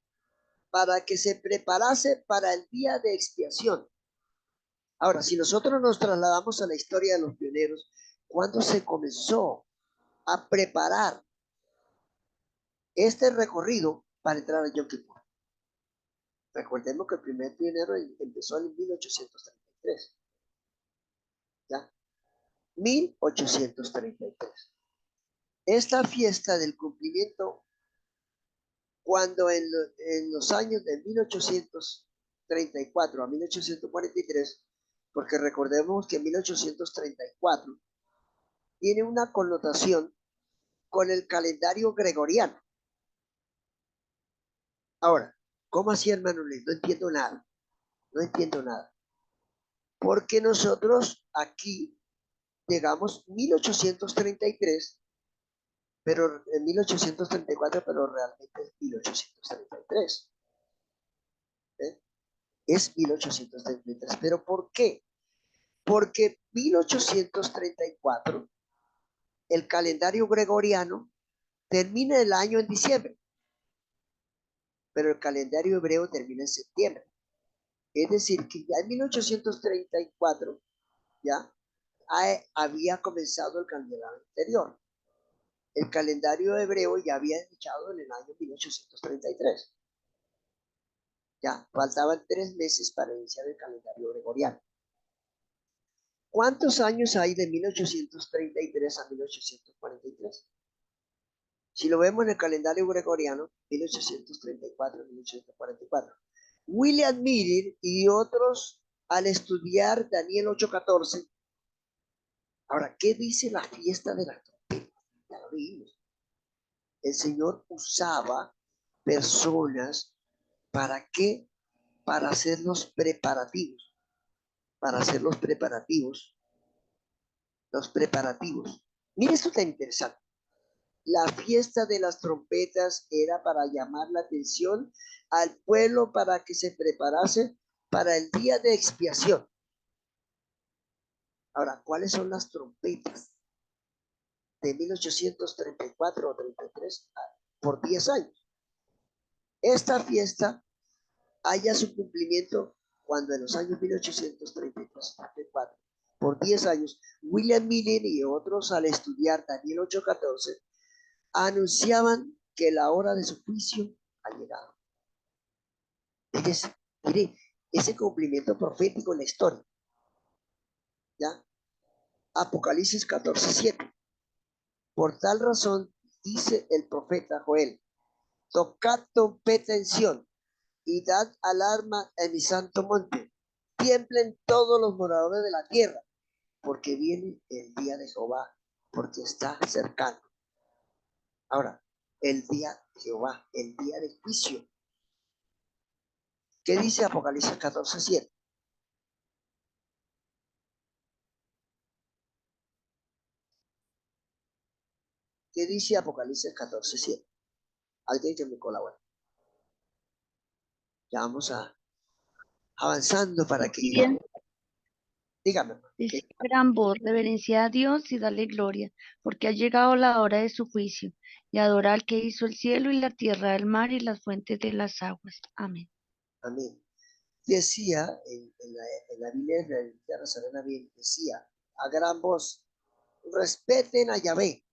para que se preparase para el día de expiación. Ahora, si nosotros nos trasladamos a la historia de los pioneros, ¿cuándo se comenzó a preparar este recorrido para entrar a Yom Kippur? Recordemos que el primer pionero empezó en 1833. ¿Ya? 1833. Esta fiesta del cumplimiento, cuando en los años de 1834 a 1843, porque recordemos que 1834 tiene una connotación con el calendario gregoriano. Ahora, ¿cómo así, hermano Luis? No entiendo nada. No entiendo nada. Porque nosotros aquí llegamos 1833, pero en 1834, pero realmente es 1833. ¿Eh? Es 1833. ¿Pero por qué? Porque 1834, el calendario gregoriano termina el año en diciembre, pero el calendario hebreo termina en septiembre. Es decir, que ya en 1834 ya había comenzado el calendario anterior. El calendario hebreo ya había iniciado en el año 1833. Ya faltaban 3 meses para iniciar el calendario gregoriano. ¿Cuántos años hay de 1833 a 1843? Si lo vemos en el calendario gregoriano, 1834 a 1844. William Miller y otros, al estudiar Daniel 8:14, ahora, ¿qué dice la fiesta de la trompeta? Ya lo vimos. El Señor usaba personas, ¿para qué? Para hacer los preparativos. Para hacer los preparativos. Los preparativos. Mire, esto tan interesante. La fiesta de las trompetas era para llamar la atención al pueblo para que se preparase para el día de expiación. Ahora, ¿cuáles son las trompetas de 1834 o 33 por 10 años? Esta fiesta haya su cumplimiento cuando en los años 1833 34, por 10 años, William Miller y otros, al estudiar Daniel 8:14, anunciaban que la hora de su juicio ha llegado. Mire, ese cumplimiento profético en la historia. ¿Ya? Apocalipsis 14:7. Por tal razón, dice el profeta Joel, tocad trompeta en Sión y dad alarma en mi santo monte. Tiemblen todos los moradores de la tierra, porque viene el día de Jehová, porque está cercano. Ahora, el día de Jehová, el día de juicio. ¿Qué dice Apocalipsis 14:7? ¿Qué dice Apocalipsis 14:7? Alguien que me colabore. Ya vamos avanzando para que... Bien, Dígame. dice gran voz, reverencia a Dios y dale gloria, porque ha llegado la hora de su juicio, y adora al que hizo el cielo y la tierra, el mar y las fuentes de las aguas. Amén. Amén. Decía en la Biblia de Nazarena, decía a gran voz, respeten a Yahvé,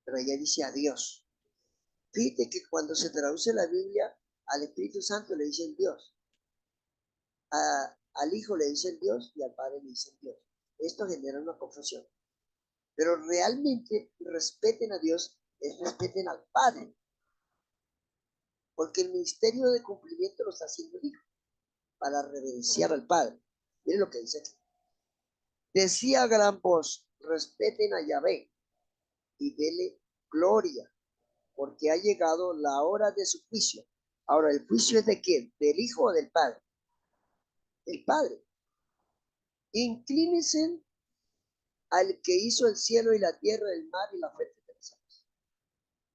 pero ella dice a Dios. Fíjate que cuando se traduce la Biblia, al Espíritu Santo le dicen Dios, al Hijo le dicen Dios y al Padre le dicen Dios. Esto genera una confusión. Pero realmente respeten a Dios, es respeten al Padre, porque el ministerio de cumplimiento lo está haciendo el Hijo, para reverenciar al Padre. Miren lo que dice aquí. Decía a gran voz, respeten a Yahvé y dele gloria, porque ha llegado la hora de su juicio. Ahora, ¿el juicio es de quién? ¿Del Hijo o del Padre? El Padre. inclínense al que hizo el cielo y la tierra, el mar y la fuente de las aguas.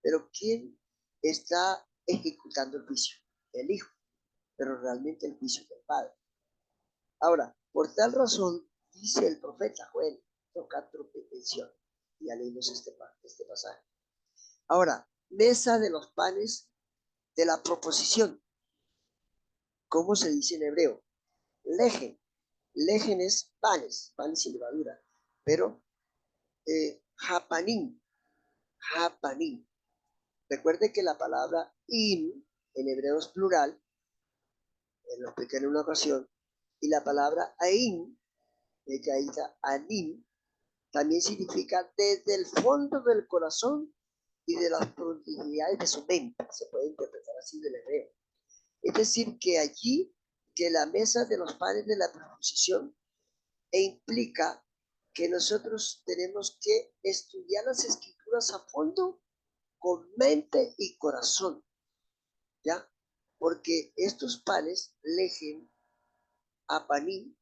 Pero ¿quién está ejecutando el juicio? El Hijo, pero realmente el juicio del Padre. Ahora, por tal razón, dice el profeta Joel, toca tropetención. Ya leímos este pasaje. Ahora, mesa de los panes de la proposición. ¿Cómo se dice en hebreo? Lejen. Lejen es panes, panes sin levadura. Pero japanim, japanim. Recuerde que la palabra in en hebreo es plural, lo expliqué en una ocasión, y la palabra ain, que ahí está anim, también significa desde el fondo del corazón y de las profundidades de su mente. Se puede interpretar así del hebreo. Es decir, que allí, que la mesa de los panes de la proposición implica que nosotros tenemos que estudiar las escrituras a fondo con mente y corazón, ¿ya? Porque estos panes, lejen apanim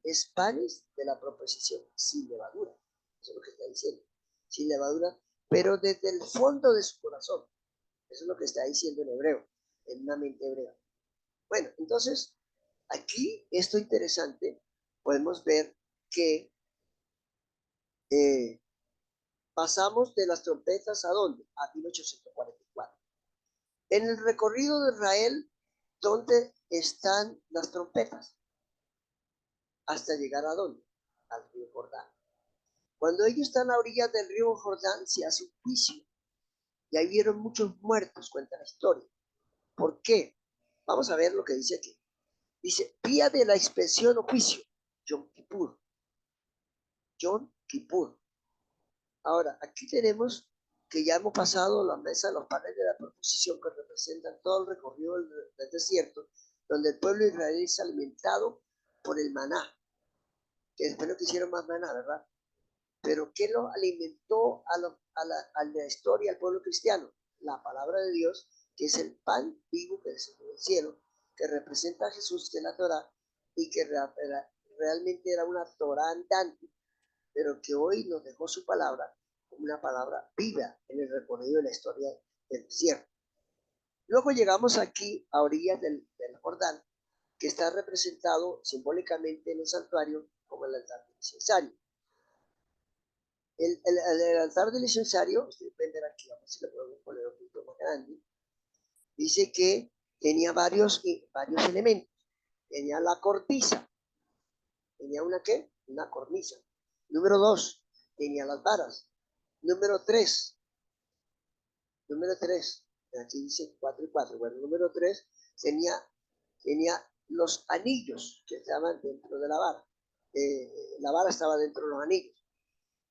es panes de la proposición, sin levadura. Eso es lo que está diciendo, sin levadura, pero desde el fondo de su corazón. Eso es lo que está diciendo en hebreo, en una mente hebrea. Bueno, entonces, aquí, esto interesante, podemos ver que pasamos de las trompetas ¿a dónde? A 1844. En el recorrido de Israel, ¿dónde están las trompetas? Hasta llegar ¿a dónde? Al río Jordán. Cuando ellos están a orillas del río Jordán, se hace un juicio. Y ahí vieron muchos muertos, cuenta la historia. ¿Por qué? Vamos a ver lo que dice aquí. Dice, día de la expiación o juicio, Yom Kippur. Yom Kippur. Ahora, aquí tenemos que ya hemos pasado la mesa de los panes de la proposición que representan todo el recorrido del desierto, donde el pueblo israelí es alimentado por el maná, que después no quisieron más maná, ¿verdad? Pero ¿qué lo alimentó a la historia al pueblo cristiano? La palabra de Dios, que es el pan vivo que descendió del cielo, que representa a Jesús, que es la Torah, y que realmente era una Torah andante, pero que hoy nos dejó su palabra como una palabra viva en el recorrido de la historia del desierto. Luego llegamos aquí a orillas del Jordán, que está representado simbólicamente en el santuario como el altar del incensario. El altar del incensario, ustedes pueden ver aquí, vamos a ver si lo podemos poner un poquito más grande, dice que tenía varios elementos. Tenía la cornisa. ¿Tenía una qué? Una cornisa. Número 2, tenía las varas. Número 3, aquí dice 4 y 4. Bueno, número 3 tenía los anillos que estaban dentro de la vara. La vara estaba dentro de los anillos.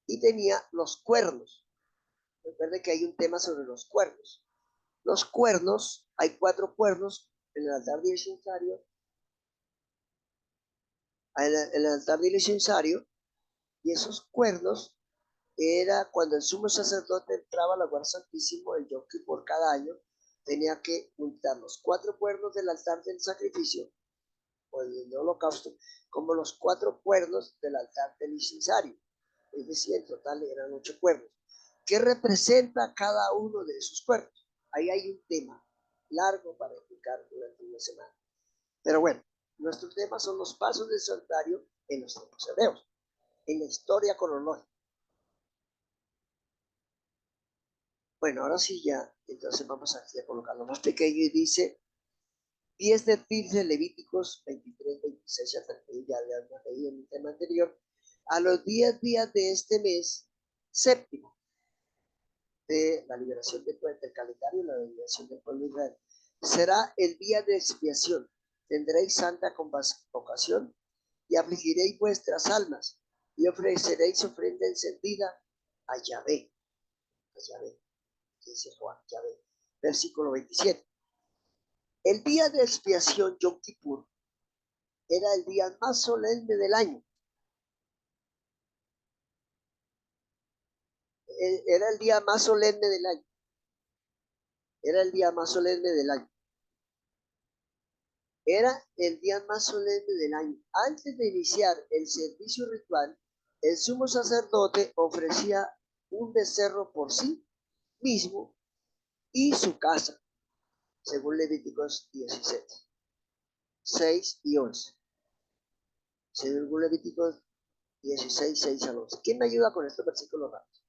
Y tenía los cuernos. Recuerden que hay un tema sobre los cuernos. Los cuernos, hay 4 cuernos en el altar del incensario. En el altar del incensario, y esos cuernos era cuando el sumo sacerdote entraba al lugar santísimo el Yom Kippur cada año, tenía que juntar los 4 cuernos del altar del sacrificio o del holocausto, como los 4 cuernos del altar del incensario. Es decir, en total eran 8 cuernos. ¿Qué representa cada uno de esos cuernos? Ahí hay un tema largo para explicar durante una semana. Pero bueno, nuestro tema son los pasos del santuario en los tiempos hebreos, en la historia cronológica. Bueno, ahora sí ya, entonces vamos aquí a colocarlo más pequeño y dice 10 de Levíticos 23, 26 hasta que ya habíamos leído en el tema anterior, a los 10 días de este mes séptimo de la liberación del calendario, la liberación del pueblo de Israel, será el día de expiación. Tendréis santa convocación y afligiréis vuestras almas y ofreceréis ofrenda encendida a Yahvé. A Yahvé, dice Juan, Yahvé. Versículo 27. El día de expiación, Yom Kippur, era el día más solemne del año. Era el día más solemne del año. Era el día más solemne del año. Era el día más solemne del año. Antes de iniciar el servicio ritual, el sumo sacerdote ofrecía un becerro por sí mismo y su casa, según Levíticos 16, 6 y 11. Según Levíticos 16, 6 al 11. ¿Quién me ayuda con estos versículos raros?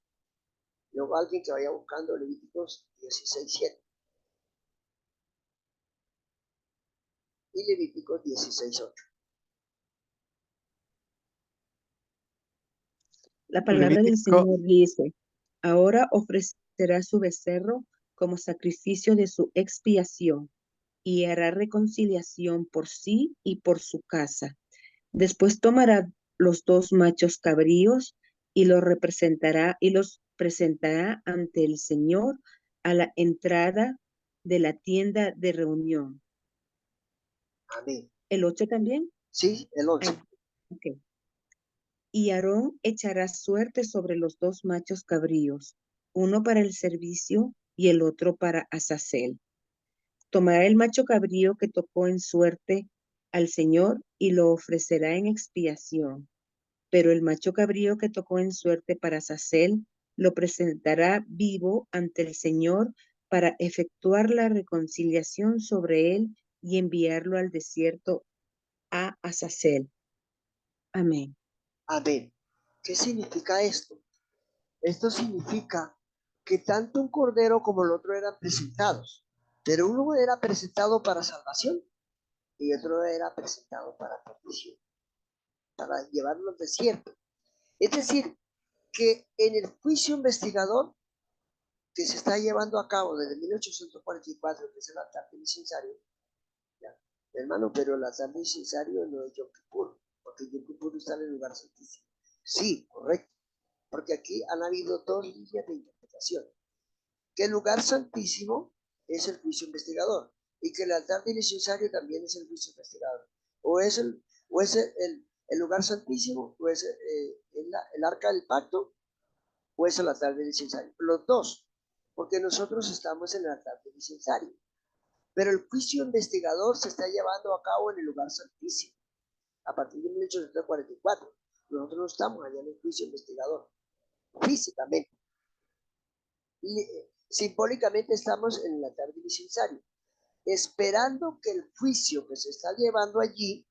Luego alguien que vaya buscando Levíticos 16, 7 y Levíticos 16, 8. La palabra del Levítico, Señor dice, ahora ofrecerá su becerro como sacrificio de su expiación y hará reconciliación por sí y por su casa. Después tomará los dos machos cabríos y los presentará ante el Señor a la entrada de la tienda de reunión. Amén. ¿El 8 también? Sí, el 11. Ah, ok. Y Aarón echará suerte sobre los dos machos cabríos, uno para el servicio y el otro para Azazel. Tomará el macho cabrío que tocó en suerte al Señor y lo ofrecerá en expiación. Pero el macho cabrío que tocó en suerte para Azazel lo presentará vivo ante el Señor para efectuar la reconciliación sobre él y enviarlo al desierto a Azazel. Amén. Amén. ¿Qué significa esto? Esto significa que tanto un cordero como el otro eran presentados, pero uno era presentado para salvación y otro era presentado para perdición, para llevarlo al desierto. Es decir, que en el juicio investigador que se está llevando a cabo desde 1844, que es el altar penitenciario, hermano, pero el altar penitenciario no es Yom Kippur, porque Yom Kippur está en el lugar santísimo. Sí, correcto, porque aquí han habido dos líneas de interpretación. Que el lugar santísimo es el juicio investigador y que el altar penitenciario también es el juicio investigador. O es el lugar santísimo, o es el arca del pacto, o es el altar penitenciario. Los dos, porque nosotros estamos en el altar penitenciario. Pero el juicio investigador se está llevando a cabo en el lugar santísimo a partir de 1844. Nosotros no estamos allá en el juicio investigador físicamente. Simbólicamente estamos en el altar penitenciario, esperando que el juicio que se está llevando allí,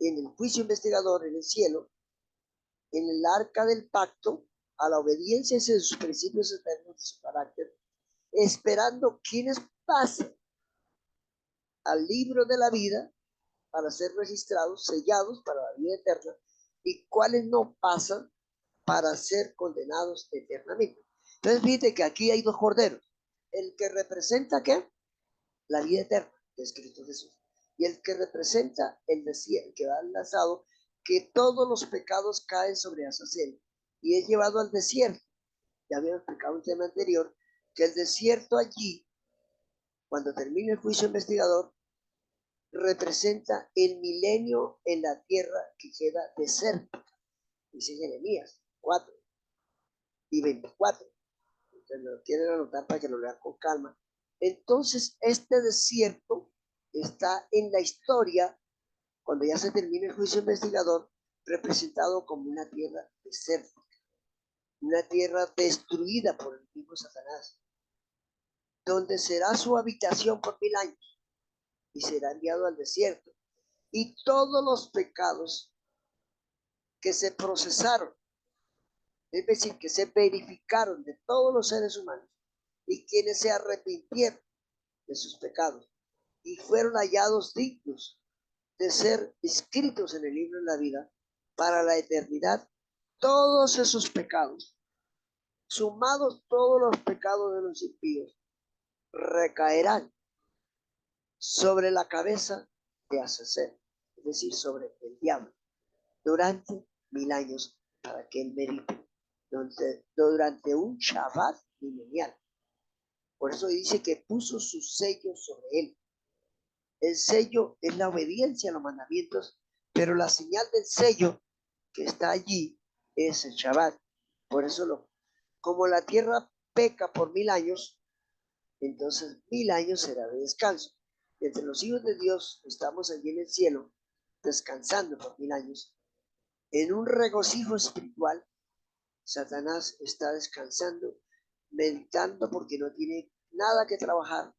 en el juicio investigador en el cielo, en el arca del pacto, a la obediencia de sus principios eternos de su carácter, esperando quienes pasen al libro de la vida para ser registrados, sellados para la vida eterna, y cuáles no pasan para ser condenados eternamente. Entonces, fíjate que aquí hay dos corderos. El que representa, ¿qué? La vida eterna, que es Cristo Jesús. Y el que representa el desierto, que va enlazado, que todos los pecados caen sobre Azazel y es llevado al desierto. Ya habíamos explicado un tema anterior, que el desierto allí, cuando termine el juicio investigador, representa el milenio en la tierra que queda desértica. Dice Jeremías 4 y 24. Entonces lo quieren anotar para que lo lean con calma. Entonces, este desierto está en la historia, cuando ya se termine el juicio investigador, representado como una tierra desértica, una tierra destruida por el mismo Satanás, donde será su habitación por 1000 años y será enviado al desierto. Y todos los pecados que se procesaron, es decir, que se verificaron de todos los seres humanos y quienes se arrepintieron de sus pecados y fueron hallados dignos de ser escritos en el libro de la vida para la eternidad, todos esos pecados, sumados todos los pecados de los impíos, recaerán sobre la cabeza de Azazel, es decir, sobre el diablo, durante 1000 años, para que él medite durante un Shabbat milenial. Por eso dice que puso su sello sobre él. El sello es la obediencia a los mandamientos, pero la señal del sello que está allí es el Shabbat. Por eso, como la tierra peca por 1000 años, entonces 1000 años será de descanso. entre los hijos de Dios estamos allí en el cielo, descansando por 1000 años, en un regocijo espiritual. Satanás está descansando, meditando porque no tiene nada que trabajar,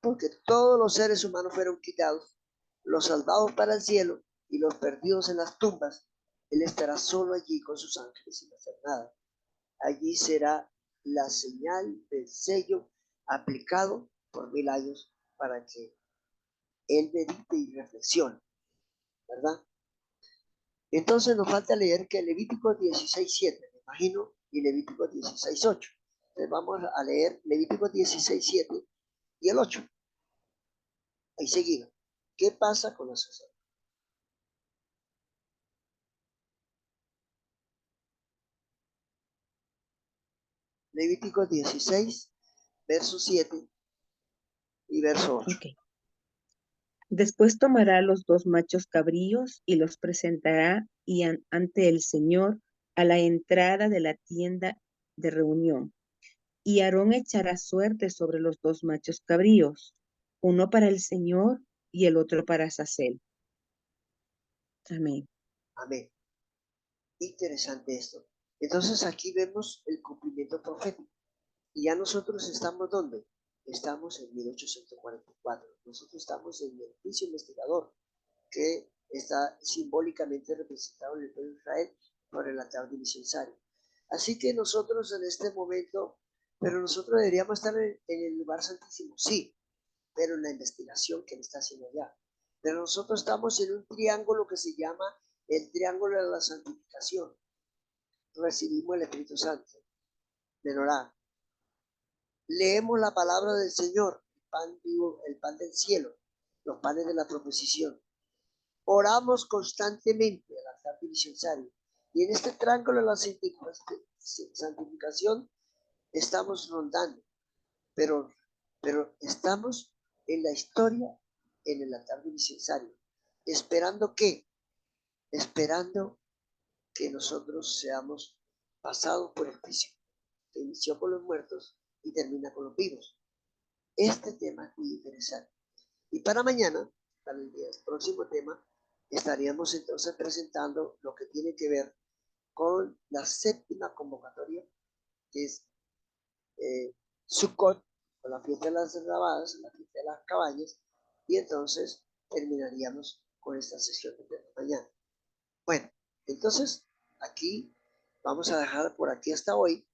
porque todos los seres humanos fueron quitados, los salvados para el cielo y los perdidos en las tumbas. Él estará solo allí con sus ángeles sin hacer nada. Allí será la señal del sello aplicado por 1000 años para que él medite y reflexione, ¿verdad? Entonces nos falta leer que Levítico 16:7, me imagino, y Levítico 16:8. Entonces vamos a leer Levítico 16:7 y el 8. Ahí seguido. ¿Qué pasa con los sacerdotes? Levítico 16, verso 7 y verso 8. Ok. Después tomará los 2 machos cabríos y los presentará ante el Señor a la entrada de la tienda de reunión. Y Aarón echará suerte sobre los 2 machos cabríos, uno para el Señor y el otro para Azazel. Amén. Amén. Interesante esto. Entonces aquí vemos el cumplimiento profético. Y ya nosotros estamos ¿dónde? Estamos en 1844. Nosotros estamos en el juicio investigador, que está simbólicamente representado en el pueblo de Israel por el altar del incensario. Así que nosotros en este momento, pero nosotros deberíamos estar en el lugar santísimo, sí, pero en la investigación que él está haciendo allá. Pero nosotros estamos en un triángulo que se llama el triángulo de la santificación. Recibimos el Espíritu Santo, menorá. Leemos la palabra del Señor, el pan vivo, el pan del cielo, los panes de la proposición. Oramos constantemente al altar del incensario. Y en este triángulo de la santificación estamos rondando, pero estamos en la historia, en el altar del incensario. ¿Esperando qué? Esperando que nosotros seamos pasados por el juicio, que inició con los muertos y termina con los vivos. Este tema es muy interesante. Y para mañana, para el próximo tema, estaríamos entonces presentando lo que tiene que ver con la 7ª convocatoria, que es Sukkot, con la fiesta de las grabadas, la fiesta de las cabañas, y entonces terminaríamos con esta sesión de mañana. Bueno, entonces aquí vamos a dejar por aquí hasta hoy,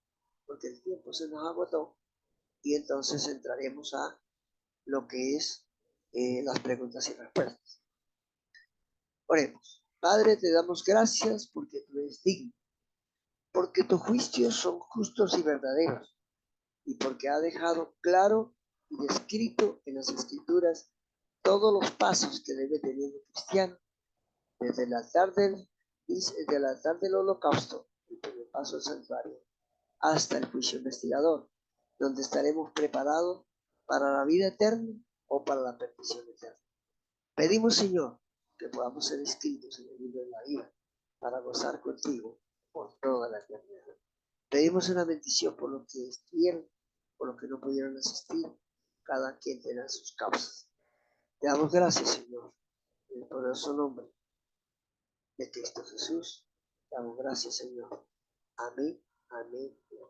porque el tiempo se nos agotó, y entonces entraremos a lo que es las preguntas y respuestas. Oremos. Padre, te damos gracias porque tú eres digno, porque tus juicios son justos y verdaderos, y porque ha dejado claro y descrito en las Escrituras todos los pasos que debe tener el cristiano, desde el altar del holocausto, el primer paso del santuario, hasta el juicio investigador, donde estaremos preparados para la vida eterna o para la perdición eterna. Pedimos, Señor, que podamos ser escritos en el libro de la vida para gozar contigo por toda la eternidad. Pedimos una bendición por los que estuvieron, por los que no pudieron asistir, cada quien tenga sus causas. Te damos gracias, Señor, en el poderoso nombre de Cristo Jesús. Te damos gracias, Señor. Amén, amén y amén.